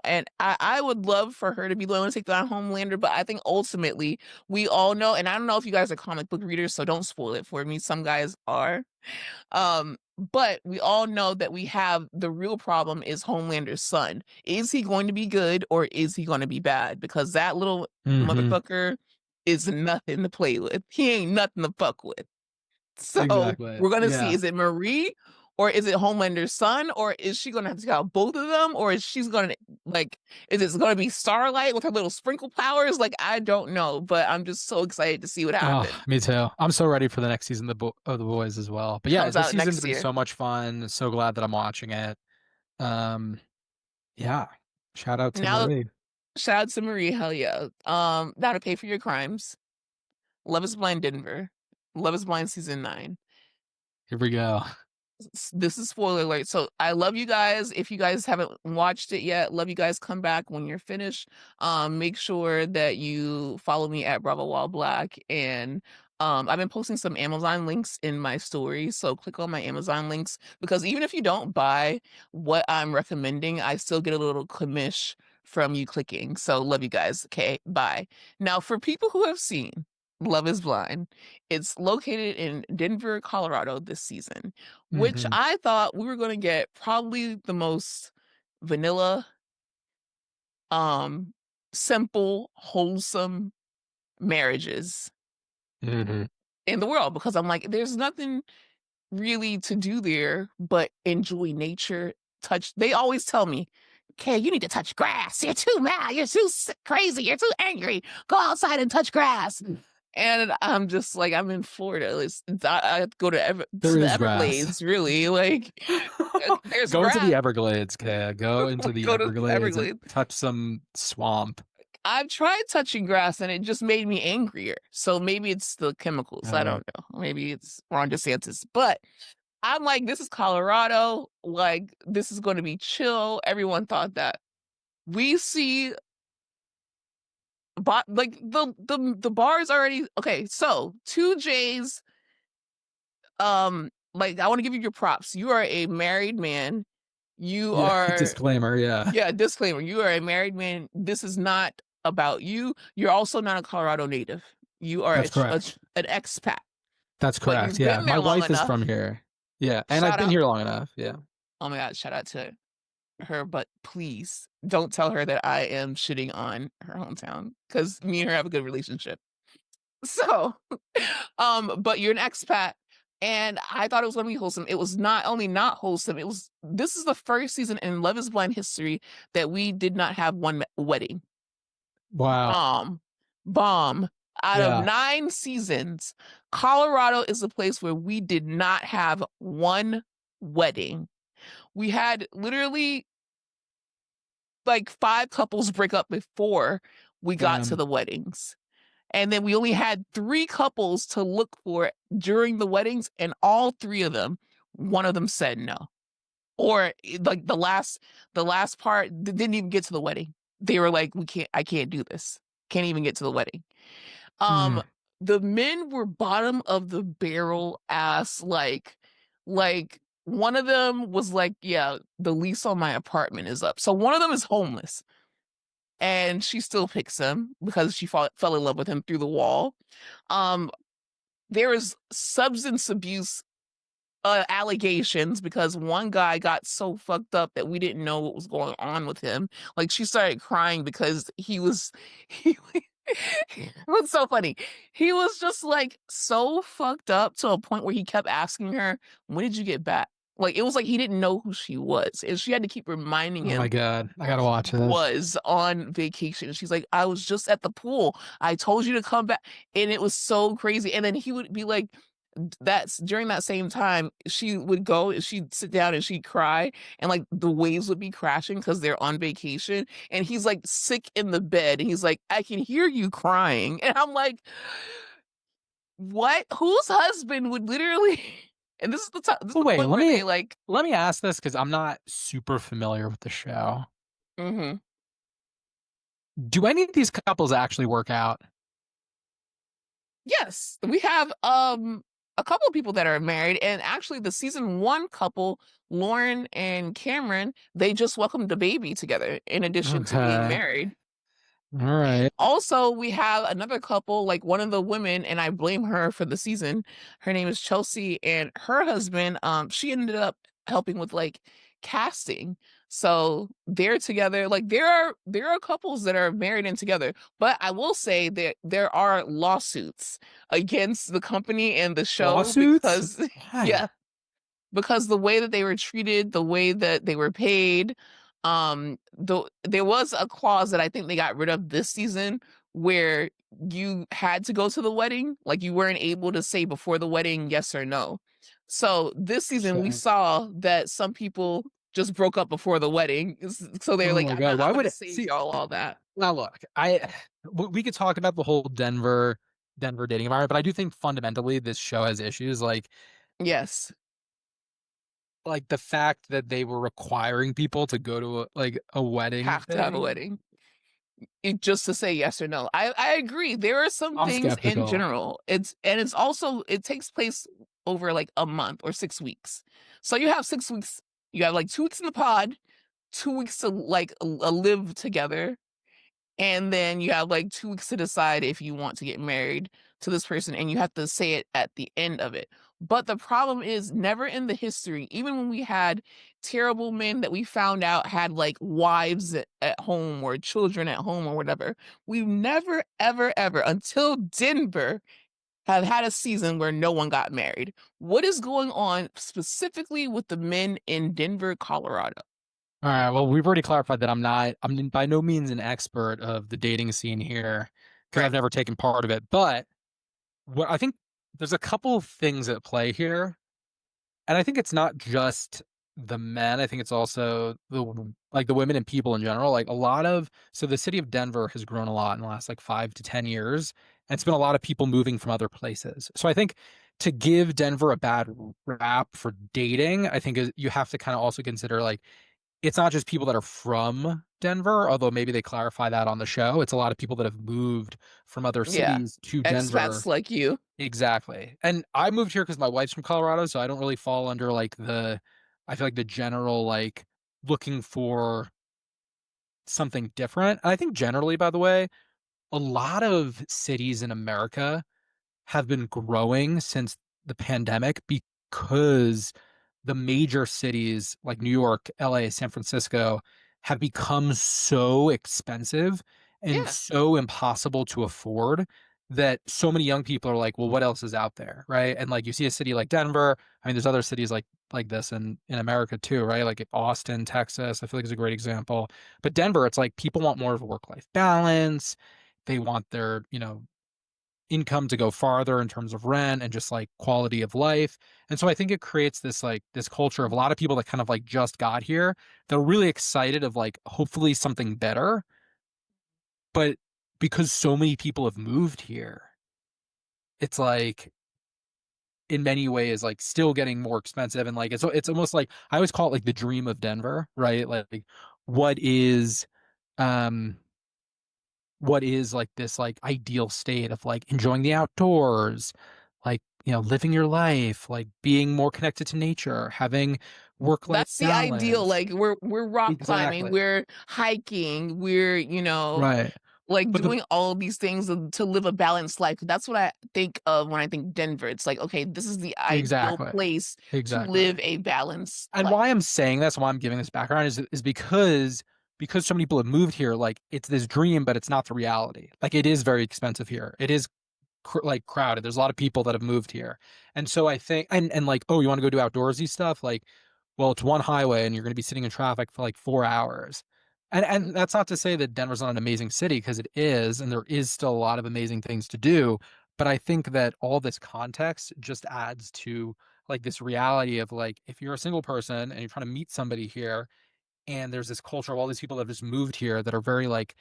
And I would love for her to be the one to take down Homelander, but I think ultimately we all know, and I don't know if you guys are comic book readers, so don't spoil it for me. Some guys are. But we all know that we have the real problem is Homelander's son. Is he going to be good or is he going to be bad? Because that little Mm-hmm. motherfucker is nothing to play with. He ain't nothing to fuck with. So Exactly. we're gonna see, Yeah. is it Marie or is it Homelander's son, or is she gonna have to take out both of them, or is she's gonna like is it gonna be Starlight with her little sprinkle powers? Like I don't know, but I'm just so excited to see what Oh, happens. me too. I'm so ready for the next season of the boys as well. But yeah, Comes this out season's next been year. so much fun. So glad that I'm watching it. Um, yeah. Shout out to Now, Marie. shout out to Marie, hell yeah. Now to pay for your crimes. Love is Blind Denver. Love is Blind season 9. Here we go. This is spoiler alert. So I love you guys. If you guys haven't watched it yet, love you guys. Come back when you're finished. Make sure that you follow me at Bravo Wall Black. And I've been posting some Amazon links in my stories. So click on my Amazon links because even if you don't buy what I'm recommending, I still get a little commish from you clicking. So love you guys. Okay, bye. Now for people who have seen Love is Blind, it's located in Denver, Colorado this season, which Hmm. I thought we were going to get probably the most vanilla, um, simple, wholesome marriages Hmm. in the world because I'm like, there's nothing really to do there but enjoy nature, touch. They always tell me, okay, you need to touch grass. You're too mad. You're too crazy. You're too angry. Go outside and touch grass. And I'm just like, I'm in Florida. I have to go to There the is grass. Everglades, really. Like, there's Go into grass. the Everglades, Kaya. Go into the Go to Everglades and Everglades. touch some swamp. I've tried touching grass and it just made me angrier. So maybe it's the chemicals. I Uh, don't know. Maybe it's Ron DeSantis. But I'm like, this is Colorado. Like, this is going to be chill. Everyone thought that. We see, but like the bars already okay. So 2J's, like I want to give you your props. You are a married man. You yeah, are, disclaimer, yeah. yeah, disclaimer. You are a married man. This is not about you. You're also not a Colorado native. You are That's correct. an expat, That's but correct. you've Yeah. been My there long wife is enough. from here. Yeah. And I've Shout been out. here long enough. Yeah. Oh my God, shout out to her, but please don't tell her that I am shitting on her hometown because me and her have a good relationship. So, but you're an expat, and I thought it was gonna be wholesome. It was not only not wholesome, it was this is the first season in Love is Blind history that we did not have one wedding. Wow. Bomb, bomb. Out of Yeah. 9 seasons, Colorado is a place where we did not have one wedding. We had literally like 5 couples break up before we got to Damn. the weddings. And then we only had 3 couples to look for during the weddings, and all 3 of them, one of them said no. Or like the last part didn't even get to the wedding. They were like, I can't do this. Can't even get to the wedding. Mm. Um, the men were bottom of the barrel ass, like one of them was like, yeah, the lease on my apartment is up. So one of them is homeless and she still picks him because she fell in love with him through the wall. Um, there is substance abuse allegations because one guy got so fucked up that we didn't know what was going on with him. Like she started crying because he it was so funny. He was just like so fucked up to a point where he kept asking her, "When did you get back?" Like it was like he didn't know who she was, and she had to keep reminding Oh my him God. I gotta he watch this. was on vacation. She's like, I was just at the pool. I told you to come back. And it was so crazy. And then he would be like, that's during that same time, she would go, she'd sit down and she'd cry, and like the waves would be crashing because they're on vacation. And he's like sick in the bed. And he's like, I can hear you crying. And I'm like, what? Whose husband would literally and this is the time, this is Well, the wait, point where they like, let me ask this because I'm not super familiar with the show. mm-hmm. Do any of these couples actually work out? Yes, we have a couple of people that are married, and actually the season 1 couple, Lauren and Cameron, they just welcomed a baby together in addition to being Okay. married. All right. Also, we have another couple, like one of the women, and I blame her for the season. Her name is Chelsea, and her husband, she ended up helping with like casting. So they're together. Like there are couples that are married and together. But I will say that there are lawsuits against the company and the show Lawsuits? because yeah, Why? because the way that they were treated, the way that they were paid, there was a clause that I think they got rid of this season where you had to go to the wedding, like you weren't able to say before the wedding yes or no. So this season we Interesting. saw that some people just broke up before the wedding. So they're Oh like, my god, I'm why would gonna it save see? y'all all that. Now look, we could talk about the whole Denver dating environment, but I do think fundamentally this show has issues Yes, like the fact that they were requiring people to go to a wedding have to have a thing. wedding. Just to say yes or no. I agree. There are some I'm things in skeptical. general. It's also it takes place over like a month or 6 weeks. So you have 6 weeks. You have like 2 weeks in the pod, 2 weeks to like live together, and then you have like 2 weeks to decide if you want to get married to this person, and you have to say it at the end of it. But the problem is, never in the history, even when we had terrible men that we found out had like wives at home or children at home or whatever, we've never, ever, ever until Denver have had a season where no one got married. What is going on specifically with the men in Denver, Colorado? All right, well, we've already clarified that I'm by no means an expert of the dating scene here because I've Right. never taken part of it. But what I think there's a couple of things at play here. And I think it's not just the men. I think it's also the women and people in general. Like a lot of so the city of Denver has grown a lot in the last like 5 to 10 years. And it's been a lot of people moving from other places. So I think to give Denver a bad rap for dating, I think you have to kind of also consider like it's not just people that are from Denver, although maybe they clarify that on the show. It's a lot of people that have moved from other Yeah. cities to Expats Denver. like you. Exactly. And I moved here because my wife's from Colorado, so I don't really fall under I feel like the general looking for something different. And I think generally, by the way, a lot of cities in America have been growing since the pandemic because the major cities like New York, LA, San Francisco have become so expensive and Yeah. so impossible to afford that so many young people are like, well, what else is out there? Right. And like you see a city like Denver. I mean, there's other cities like this in America too, right? Like Austin, Texas, I feel like is a great example. But Denver, it's like people want more of a work-life balance. They want their, income to go farther in terms of rent and just like quality of life. And so I think it creates this culture of a lot of people that kind of like just got here. They're really excited of like hopefully something better, but because so many people have moved here, it's like in many ways like still getting more expensive and like it's almost like I always call it like the dream of Denver, right? Like what is um what is like this like ideal state of like enjoying the outdoors, like, living your life, like being more connected to nature, having work-life That's the ideal. balance. Like we're rock climbing, Exactly. we're hiking, we're, Right. like But the doing all of these things to live a balanced life. That's what I think of when I think Denver. It's like, okay, this is the ideal exactly. place to Exactly. live a balanced And life. why I'm saying this, why I'm giving this background is because so many people have moved here, like it's this dream, but it's not the reality. Like it is very expensive here. It is like crowded. There's a lot of people that have moved here. And so I think and like, oh, you want to go do outdoorsy stuff? Like, well, it's one highway and you're going to be sitting in traffic for like 4 hours. And that's not to say that Denver's not an amazing city because it is, and there is still a lot of amazing things to do. But I think that all this context just adds to like this reality of like if you're a single person and you're trying to meet somebody here and there's this culture of all these people that have just moved here that are very like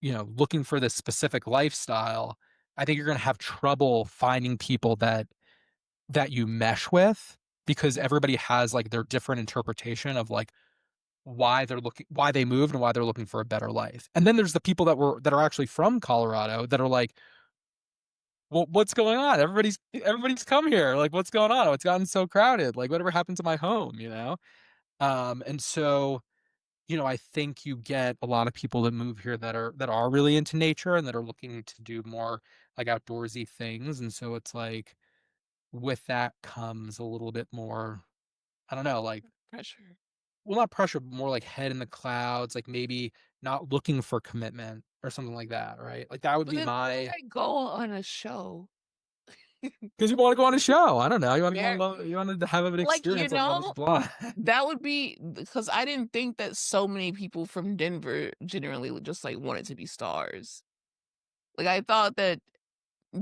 looking for this specific lifestyle, I think you're going to have trouble finding people that you mesh with because everybody has like their different interpretation of like why they moved and why they're looking for a better life. And then there's the people that are actually from Colorado that are like, well, what's going on? Everybody's come here. Like, what's going on? Oh, it's gotten so crowded. Like, whatever happened to my home? And so I think you get a lot of people that move here that are really into nature and that are looking to do more like outdoorsy things. And so it's like with that comes a little bit more, I don't know, like Pressure. well, not pressure, but more like head in the clouds, like maybe not looking for commitment or something like that, right? Like that would But be then my why go on a show? Because you want to go on a show. I don't know. There, You wanted to have an like, experience on Love Is Blind. that would be because I didn't think that so many people from Denver generally would just like wanted to be stars. Like I thought that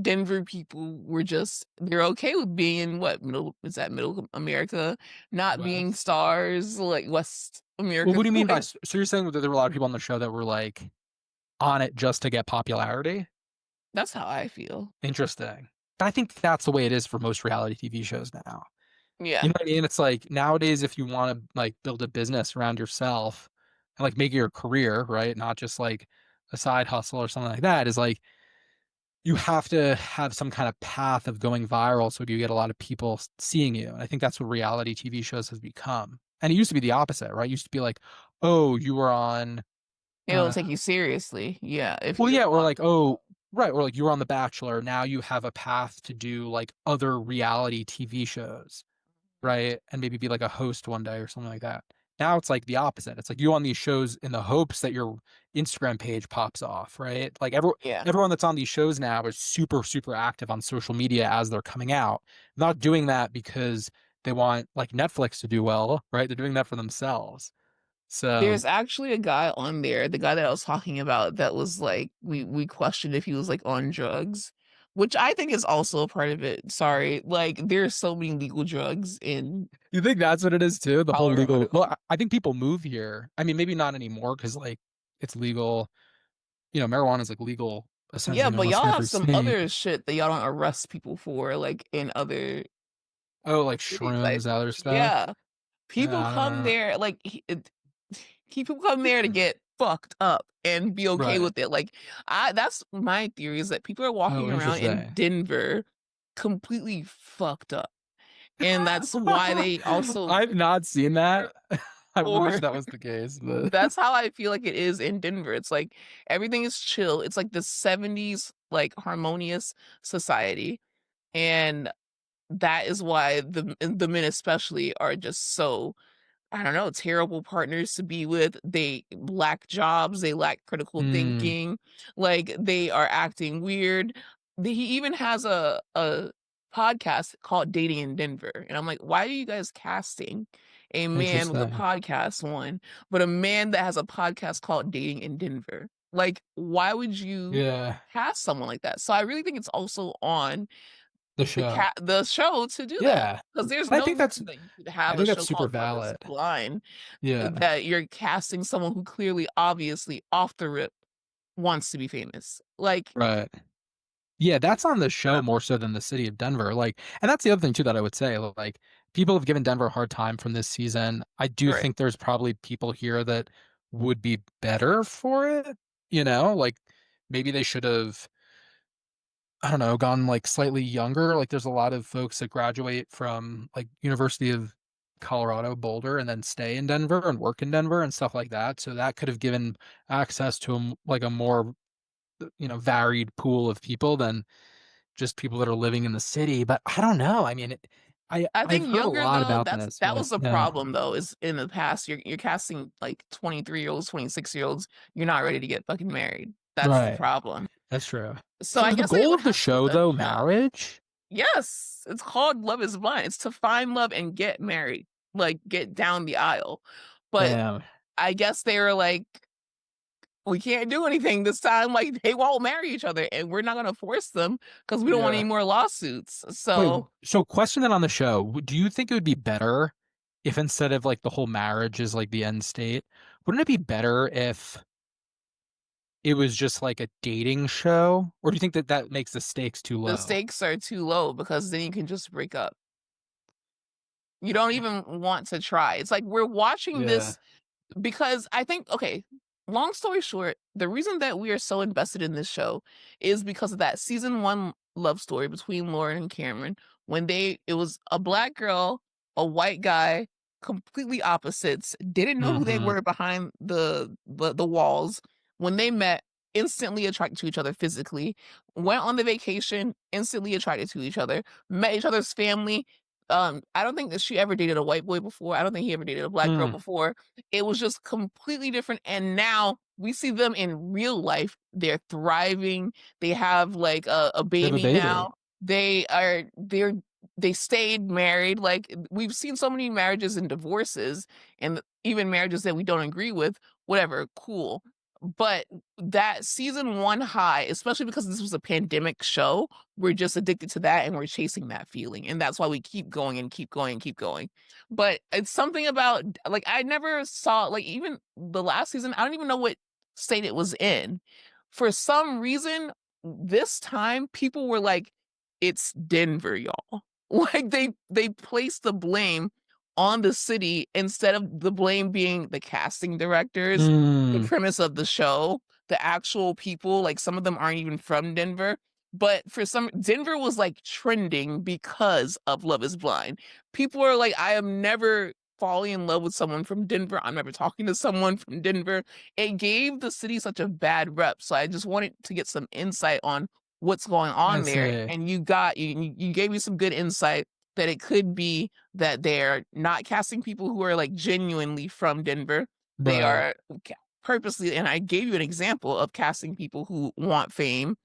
Denver people were just they're okay with being in what middle is that middle America, not being West. stars like West Well, America. what do you mean by Like so you're saying that there were a lot of people on the show that were like on it just to get popularity? that's how I feel. Interesting. But I think that's the way it is for most reality TV shows now. You Yeah. know what I mean? It's like nowadays, if you want to like build a business around yourself and like make it your career, right? Not just like a side hustle or something like that, is like you have to have some kind of path of going viral so you get a lot of people seeing you. And I think that's what reality TV shows has become. And it used to be the opposite, right? It used to be like, oh, you were on It'll uh take you seriously. Yeah, if well, you're yeah, or on like, oh, right, or like you were on The Bachelor. Now you have a path to do like other reality TV shows, right? And maybe be like a host one day or something like that. Now it's like the opposite. It's like you on these shows in the hopes that your Instagram page pops off, right? Like yeah. everyone that's on these shows now is super, super active on social media as they're coming out. Not doing that because they want like Netflix to do well, right? They're doing that for themselves. So There's actually a guy on there, the guy that I was talking about that was like we questioned if he was like on drugs, which I think is also a part of it. Sorry. Like there's so many legal drugs in you think that's what it is too? The whole legal. Colorado. Well, I think people move here. I mean, maybe not anymore because like it's legal. You know, marijuana is like legal Yeah, essentially in but almost y'all have every some state. other shit that y'all don't arrest people for, like in other Oh, like cities, I shrooms, think. other stuff. Yeah. People I don't come know. there like people come there to get fucked up and be okay Right. with it. Like I that's my theory is that people are Oh, walking around in interesting. Denver completely fucked up. And that's why they also I've not seen that. I wish or that was the case, but that's how I feel like it is in Denver. It's like everything is chill. It's like the 70s like harmonious society. And that is why the men especially are just so I don't know, terrible partners to be with. They lack jobs, they lack critical mm, thinking, like they are acting weird. He even has a podcast called Dating in Denver. And I'm like, why are you guys casting a man with a interesting. podcast one, but a man that has a podcast called Dating in Denver? Like, why would you Yeah, cast someone like that? So I really think it's also on the show. the show to do that Yeah, because there's and no reason that you could I have a think that's show super called Love Is valid. Blind Yeah, that you're casting someone who clearly, obviously, off the rip wants to be famous. Like, right. Yeah, that's on the show more so than the city of Denver. Like, and that's the other thing too that I would say. Like, people have given Denver a hard time from this season. I do right. think there's probably people here that would be better for it. You know, like maybe they should have, I don't know, gone like slightly younger. Like, there's a lot of folks that graduate from like University of Colorado Boulder and then stay in Denver and work in Denver and stuff like that. So that could have given access to like a more, varied pool of people than just people that are living in the city. But I don't know. I mean, I I've think heard a younger lot though, about this, that but was the yeah, problem though, is in the past you're casting like 23-year-olds, 26-year-olds, you're not ready to get fucking married. That's the right. problem. That's true. So So I is the guess they goal would of the have to show though adjust. marriage? Yes, it's called Love Is Blind. It's to find love and get married, like get down the aisle. But Damn. I guess they were like, we can't do anything this time. Like they won't marry each other, and we're not gonna force them because we don't want any Yeah. more lawsuits. Wait, So so question that on the show. Do you think it would be better if instead of like the whole marriage is like the end state, wouldn't it be better if it was just like a dating show? Or do you think that that makes the stakes too the low? stakes are too low because then you can just break up. You don't even want to try. It's like we're watching Yeah. this because I think okay, long story short, the reason that we are so invested in this show is because of that season 1 love story between Lauren and Cameron when it was a black girl, a white guy, completely opposites, didn't know who they Mm-hmm. were behind the walls. When they met, instantly attracted to each other physically, went on the vacation, instantly attracted to each other, met each other's family. I don't think that she ever dated a white boy before. I don't think he ever dated a black girl Mm. before. It was just completely different, and now we see them in real life. They're thriving. They have, like, a They have a baby baby. now. they're they stayed married. Like we've seen so many marriages and divorces and even marriages that we don't agree with, whatever, cool. But that season one high, especially because this was a pandemic show, we're just addicted to that and we're chasing that feeling. And that's why we keep going and keep going and keep going. But it's something about like I never saw like even the last season, I don't even know what state it was in. For some reason, this time people were like, it's Denver, y'all. Like they placed the blame on the city instead of the blame being the casting directors, the Mm, premise of the show, the actual people. Like some of them aren't even from Denver. But for some, Denver was like trending because of Love is Blind. People are like, I am never falling in love with someone from Denver. I'm never talking to someone from Denver. It gave the city such a bad rep. So I just wanted to get some insight on what's going I on there. see. And you gave me some good insight that it could be that they're not casting people who are like genuinely from Denver. They Right. are purposely, and I gave you an example of casting people who want fame.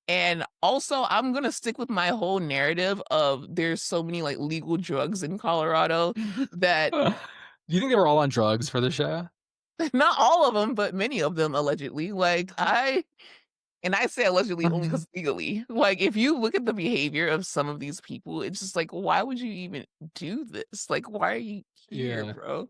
And also, I'm gonna stick with my whole narrative of there's so many like legal drugs in Colorado that Do you think they were all on drugs for the show? not all of them, but many of them allegedly. Like I say allegedly only Mhm. because legally. Like if you look at the behavior of some of these people, it's just like, why would you even do this? Like, why are you here, Yeah. bro?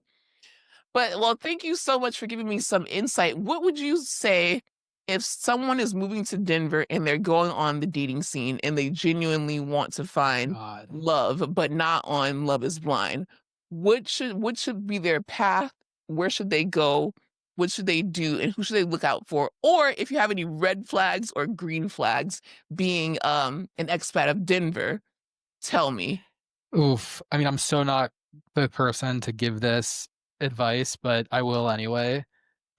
But well, thank you so much for giving me some insight. What would you say if someone is moving to Denver and they're going on the dating scene and they genuinely want to find God. love, but not on Love is Blind? What should be their path? Where should they go? What should they do? And who should they look out for? Or if you have any red flags or green flags being an expat of Denver, tell me. Oof. I mean, I'm so not the person to give this advice, but I will anyway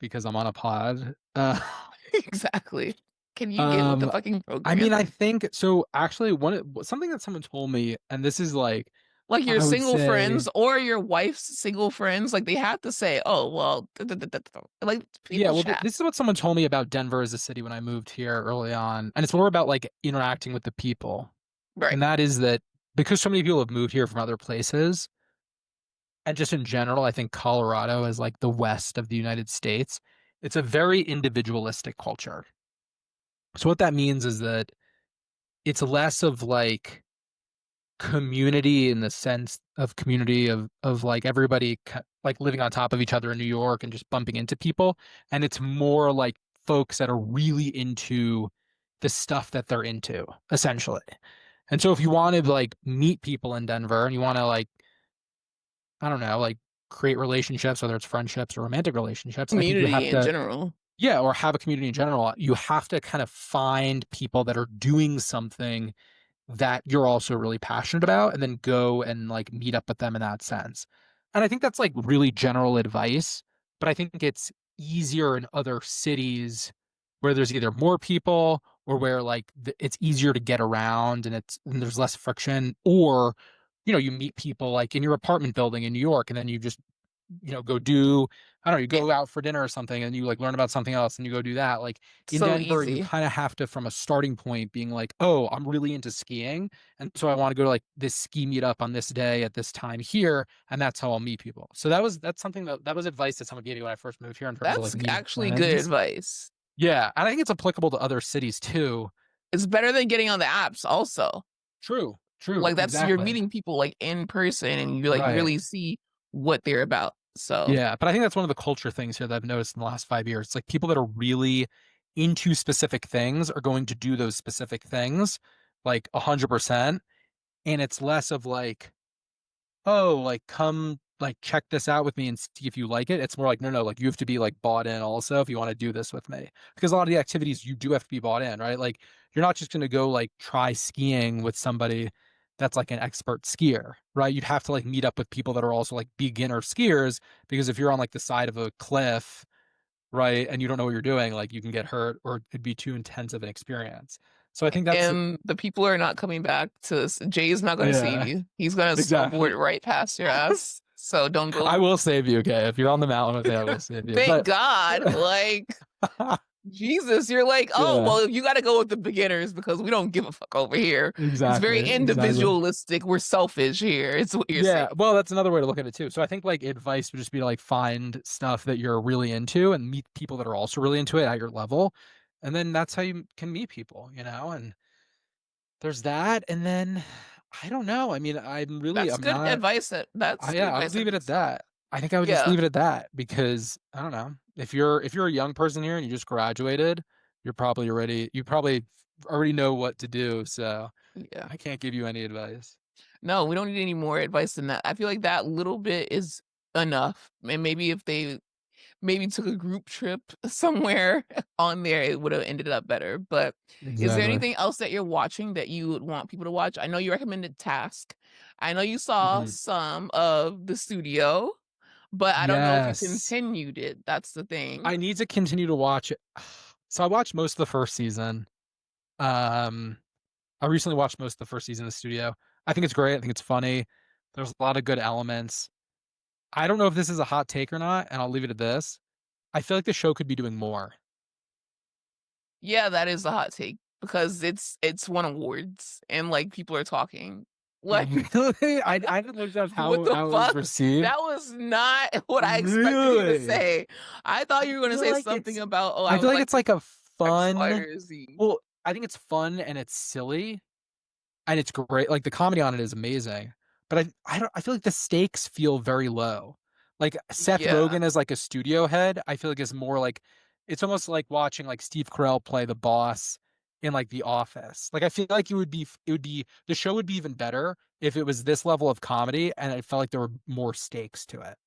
because I'm on a pod. Exactly. Can you get with the Um, fucking I mean, program? I think so. Actually, something that someone told me, and this is like, Like your I would single say, friends or your wife's single friends, like they have to say, "Oh, well," like yeah. people Well, chat, this is what someone told me about Denver as a city when I moved here early on, and it's more about like interacting with the people, right? and that is that because so many people have moved here from other places, and just in general, I think Colorado is like the west of the United States. It's a very individualistic culture. So what that means is that it's less of like community in the sense of community of like everybody like living on top of each other in New York and just bumping into people, and it's more like folks that are really into the stuff that they're into, essentially. And so if you want to like meet people in Denver and you want to like, I don't know, like create relationships, whether it's friendships or romantic relationships, I think you Community have in to, general. yeah, or have a community in general. You have to kind of find people that are doing something that you're also really passionate about and then go and like meet up with them in that sense. And I think that's like really general advice, but I think it's easier in other cities where there's either more people or where like it's easier to get around and there's less friction, or you meet people like in your apartment building in New York and then you just go do, I don't know, you It's go out for dinner or something and you like learn about something else and you go do that. Like in so Denver, you easy. kind of have to, from a starting point, being like, oh, I'm really into skiing. And so I want to go to like this ski meetup on this day at this time here. And that's how I'll meet people. So that's something that was advice that someone gave me when I first moved here in terms of like That's meeting actually good friends. advice. Yeah. And I think it's applicable to other cities too. It's better than getting on the apps also. True. True. Like that's you're Exactly. meeting people like in person and you like Right. really see what they're about. So Yeah, but I think that's one of the culture things here that I've noticed in the last 5 years. It's like people that are really into specific things are going to do those specific things like 100%. And it's less of like, oh, like come like check this out with me and see if you like it. It's more like, no, no, like you have to be like bought in also if you want to do this with me. Because a lot of the activities you do have to be bought in, right? Like you're not just going to go like try skiing with somebody that's like an expert skier, right? You'd have to like meet up with people that are also like beginner skiers because if you're on like the side of a cliff, right, and you don't know what you're doing, like you can get hurt or it'd be too intense of an experience. So I think that's, and the people are not coming back to Jay's not going to save yeah, you. He's going to snowboard exactly. right past your ass. So don't I go. will save you, okay? If you're on the mountain with me, I will save you. Thank But God. Like Jesus, you're like, oh, Yeah, well, you got to go with the beginners because we don't give a fuck over here. It's very exactly, exactly. individualistic. We're selfish here. It's what you're Yeah, saying. well, that's another way to look at it too. So I think like advice would just be to like find stuff that you're really into and meet people that are also really into it at your level. And then that's how you can meet people, you know? And there's that. And then I don't know. I mean, That's I'm good not, advice. That's good yeah, I would advice. I leave it think at so. that. I think I would just Yeah. leave it at that because I don't know. If you're a young person here and you just graduated, you probably already know what to do. So Yeah. I can't give you any advice. No, we don't need any more advice than that. I feel like that little bit is enough. And maybe if they maybe took a group trip somewhere on there, it would have ended up better. But is there Exactly. anything else that you're watching that you would want people to watch? I know you recommended Task. I know you saw Mhm. some of the studio, but I don't know if you Yes. continued it. That's the thing. I need to continue to watch it. So I watched most of the first season. Um, I recently watched most of the first season of the studio. I think it's great. I think it's funny. There's a lot of good elements. I don't know if this is a hot take or not, and I'll leave it at this. I feel like the show could be doing more. Yeah, that is a hot take because it's won awards and like people are talking. Like Really? I haven't looked up what the how it was fuck? received. That was not what I expected you to Really? say. I thought you were gonna say something about, "Oh, I I would feel like like it's to like a X, Y, fun, or Z." well, I think it's fun and it's silly and it's great. Like the comedy on it is amazing, but I don't I feel like the stakes feel very low. Like Seth Yeah. Rogen as like a studio head, I feel like is more like it's almost like watching like Steve Carell play the boss in like The Office. Like I feel like it would be the show would be even better if it was this level of comedy and it felt like there were more stakes to it.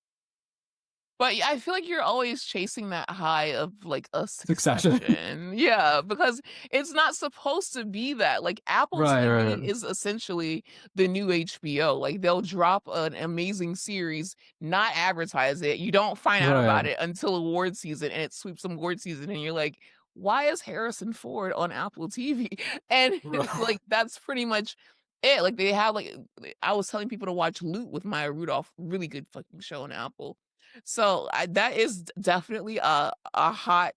But yeah, I feel like you're always chasing that high of like a Succession. Succession. Yeah, because it's not supposed to be that. Like Apple Right, TV right, is essentially the new HBO. Like they'll drop an amazing series, not advertise it. You don't find out right, about it until award season and it sweeps some award season and you're like, why is Harrison Ford on Apple TV? And right. like that's pretty much it. Like they have like I was telling people to watch Loot with Maya Rudolph, really good fucking show on Apple. So, that is definitely a hot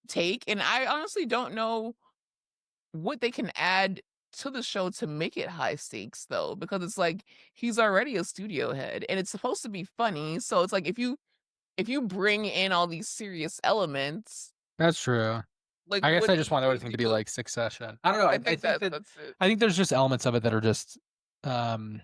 take, and I honestly don't know what they can add to the show to make it high stakes though, because it's like he's already a studio head, and it's supposed to be funny, so it's like if you bring in all these serious elements, That's true. like, I guess what I do just you want everything to think be of like Succession. I don't know. I think that's it. I think there's just elements of it that are just um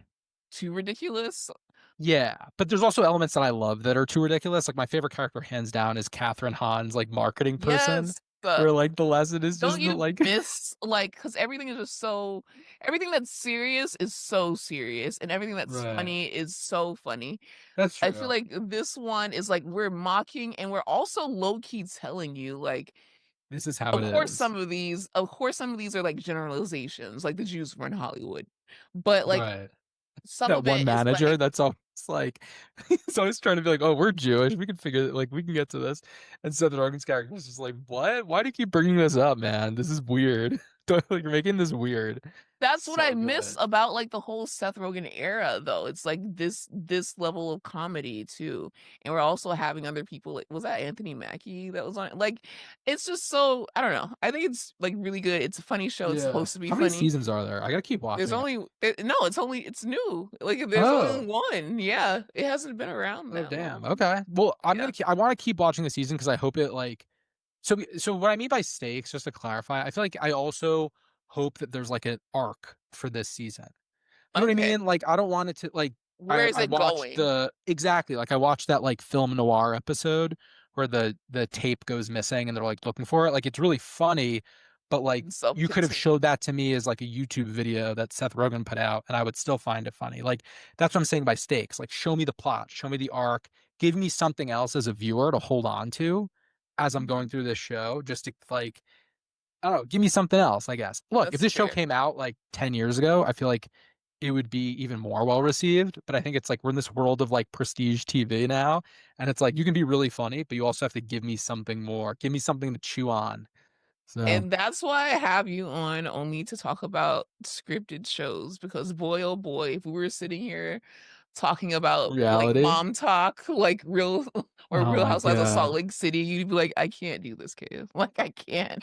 Too ridiculous? yeah, but there's also elements that I love that are too ridiculous. Like my favorite character hands down is Catherine Hahn's like marketing person, Yes, uh where like the lesson is don't just the you like miss, like, because everything is just so everything that's serious is so serious, and everything that's Right. funny is so funny. That's I feel true. like this one is, like, we're mocking and we're also low-key telling you, like, This is how it is. of course some of these are, like, generalizations, like the Jews were in Hollywood, but, like, Right. some That of one it is, manager like that's always like he's always trying to be like, oh, we're Jewish. We can figure like we can get to this. And Seth Rogen's character is just like, what? Why do you keep bringing this up, man? This is weird. Like you're making this weird. that's what I So miss good. about, like, the whole Seth Rogen era, though. It's, like, this level of comedy too, and we're also having other people like was that Anthony Mackie that was on it? Like, it's just so I don't know. I think it's, like, really good. It's a funny show. It's Yeah. supposed to be How many funny. seasons are there? I gotta keep There's watching it. only no, it's new. Like, there's only Oh. 1. Yeah, it hasn't been around Oh that damn. long. Okay. Well, Yeah. I want to keep watching the season because I hope it like so what I mean by stakes, just to clarify, I feel like I also hope that there's like an arc for this season. You know what I Okay. mean? Like I don't want it to like Where is I it watched going? the exactly like I watched that like film noir episode where the tape goes missing and they're like looking for it. Like it's really funny, but like you could have Self-contained. showed that to me as like a YouTube video that Seth Rogen put out and I would still find it funny. Like that's what I'm saying by stakes. Like show me the plot, show me the arc, give me something else as a viewer to hold on to as I'm going Mhm. through this show just to like I don't know, give me something else, I guess. Look, if That's this show fair. came out like 10 years ago, I feel like it would be even more well received. But I think it's like we're in this world of like prestige TV now. And it's like you can be really funny, but you also have to give me something more. Give me something to chew on. So And that's why I have you on only to talk about scripted shows because boy, oh boy, if we were sitting here talking about, like, Reality? mom talk, like, Real or Oh Real my Housewives of Salt god. Lake City, you'd be like, "I can't do this, kid." Like, I can't.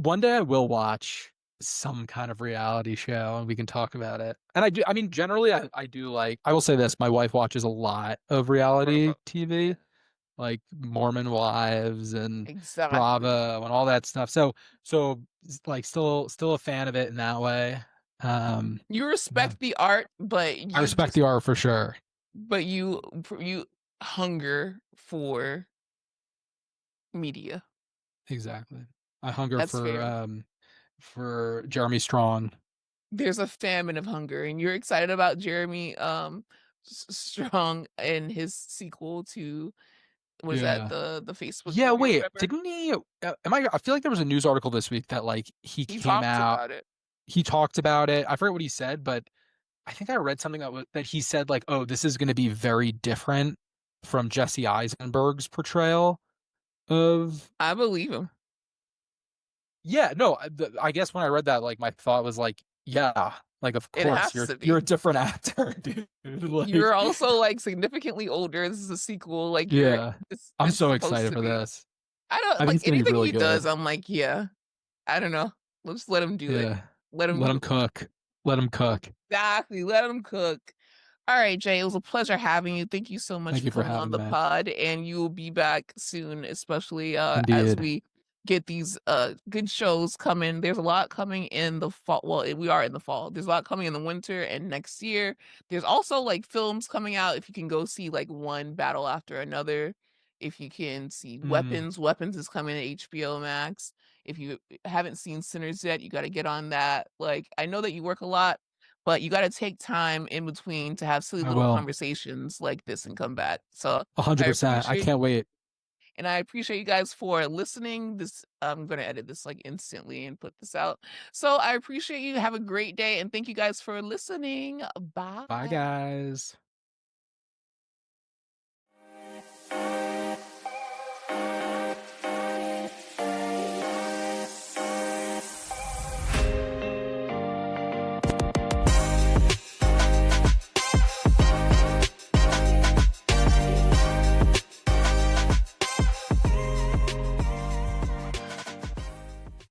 One day I will watch some kind of reality show and we can talk about it. And I mean, generally, I do like, I will say this, my wife watches a lot of reality Bravo. TV, Yeah, like Mormon Wives and exactly. Bravo and all that stuff. Like, still a fan of it in that way. You Yeah, respect the art, I respect the art for sure. but you hunger for media. Exactly. I hunger That's fair. for Jeremy Strong. There's a famine of hunger, and you're excited about Jeremy, Strong and his sequel to was that Yeah. the Facebook Yeah, movie or wait, whatever? didn't he I feel like there was a news article this week that like he He came talked out, about it. he talked about it. I forget what he said, but I think I read something that he said like, "Oh, this is going to be very different from Jesse Eisenberg's portrayal of." I believe him. Yeah, no, I guess when I read that, like my thought was like, "Yeah, like of It course has to you're a be. different actor, dude." You're Like, also, like, significantly older, this is a sequel, like, you're yeah, I'm it's so supposed excited to for be. this. I I don't think like, it's gonna be anything really he does, good. I'm like, "Yeah." I don't know. Let's let him do it. Yeah, Let let him him cook. Let him cook. exactly, let him cook. All right, Jay, it was a pleasure having you. Thank you so much Thank for you for coming on having the me. pod, and you will be back soon, especially as Indeed. we get these good shows coming. There's a lot coming in the fall. Well, we are in the fall. There's a lot coming in the winter and next year. There's also like films coming out if you can go see like one battle after another. If you can see Mm, Weapons, Weapons is coming to HBO Max. If you haven't seen Sinners yet, you got to get on that. Like, I know that you work a lot, but you gotta take time in between to have silly I little will. conversations like this and come back. So I 100%. I appreciate can't wait. and I appreciate you guys for listening. This I'm gonna edit this like instantly and put this out. So I appreciate you. Have a great day and thank you guys for listening. Bye, Bye. guys.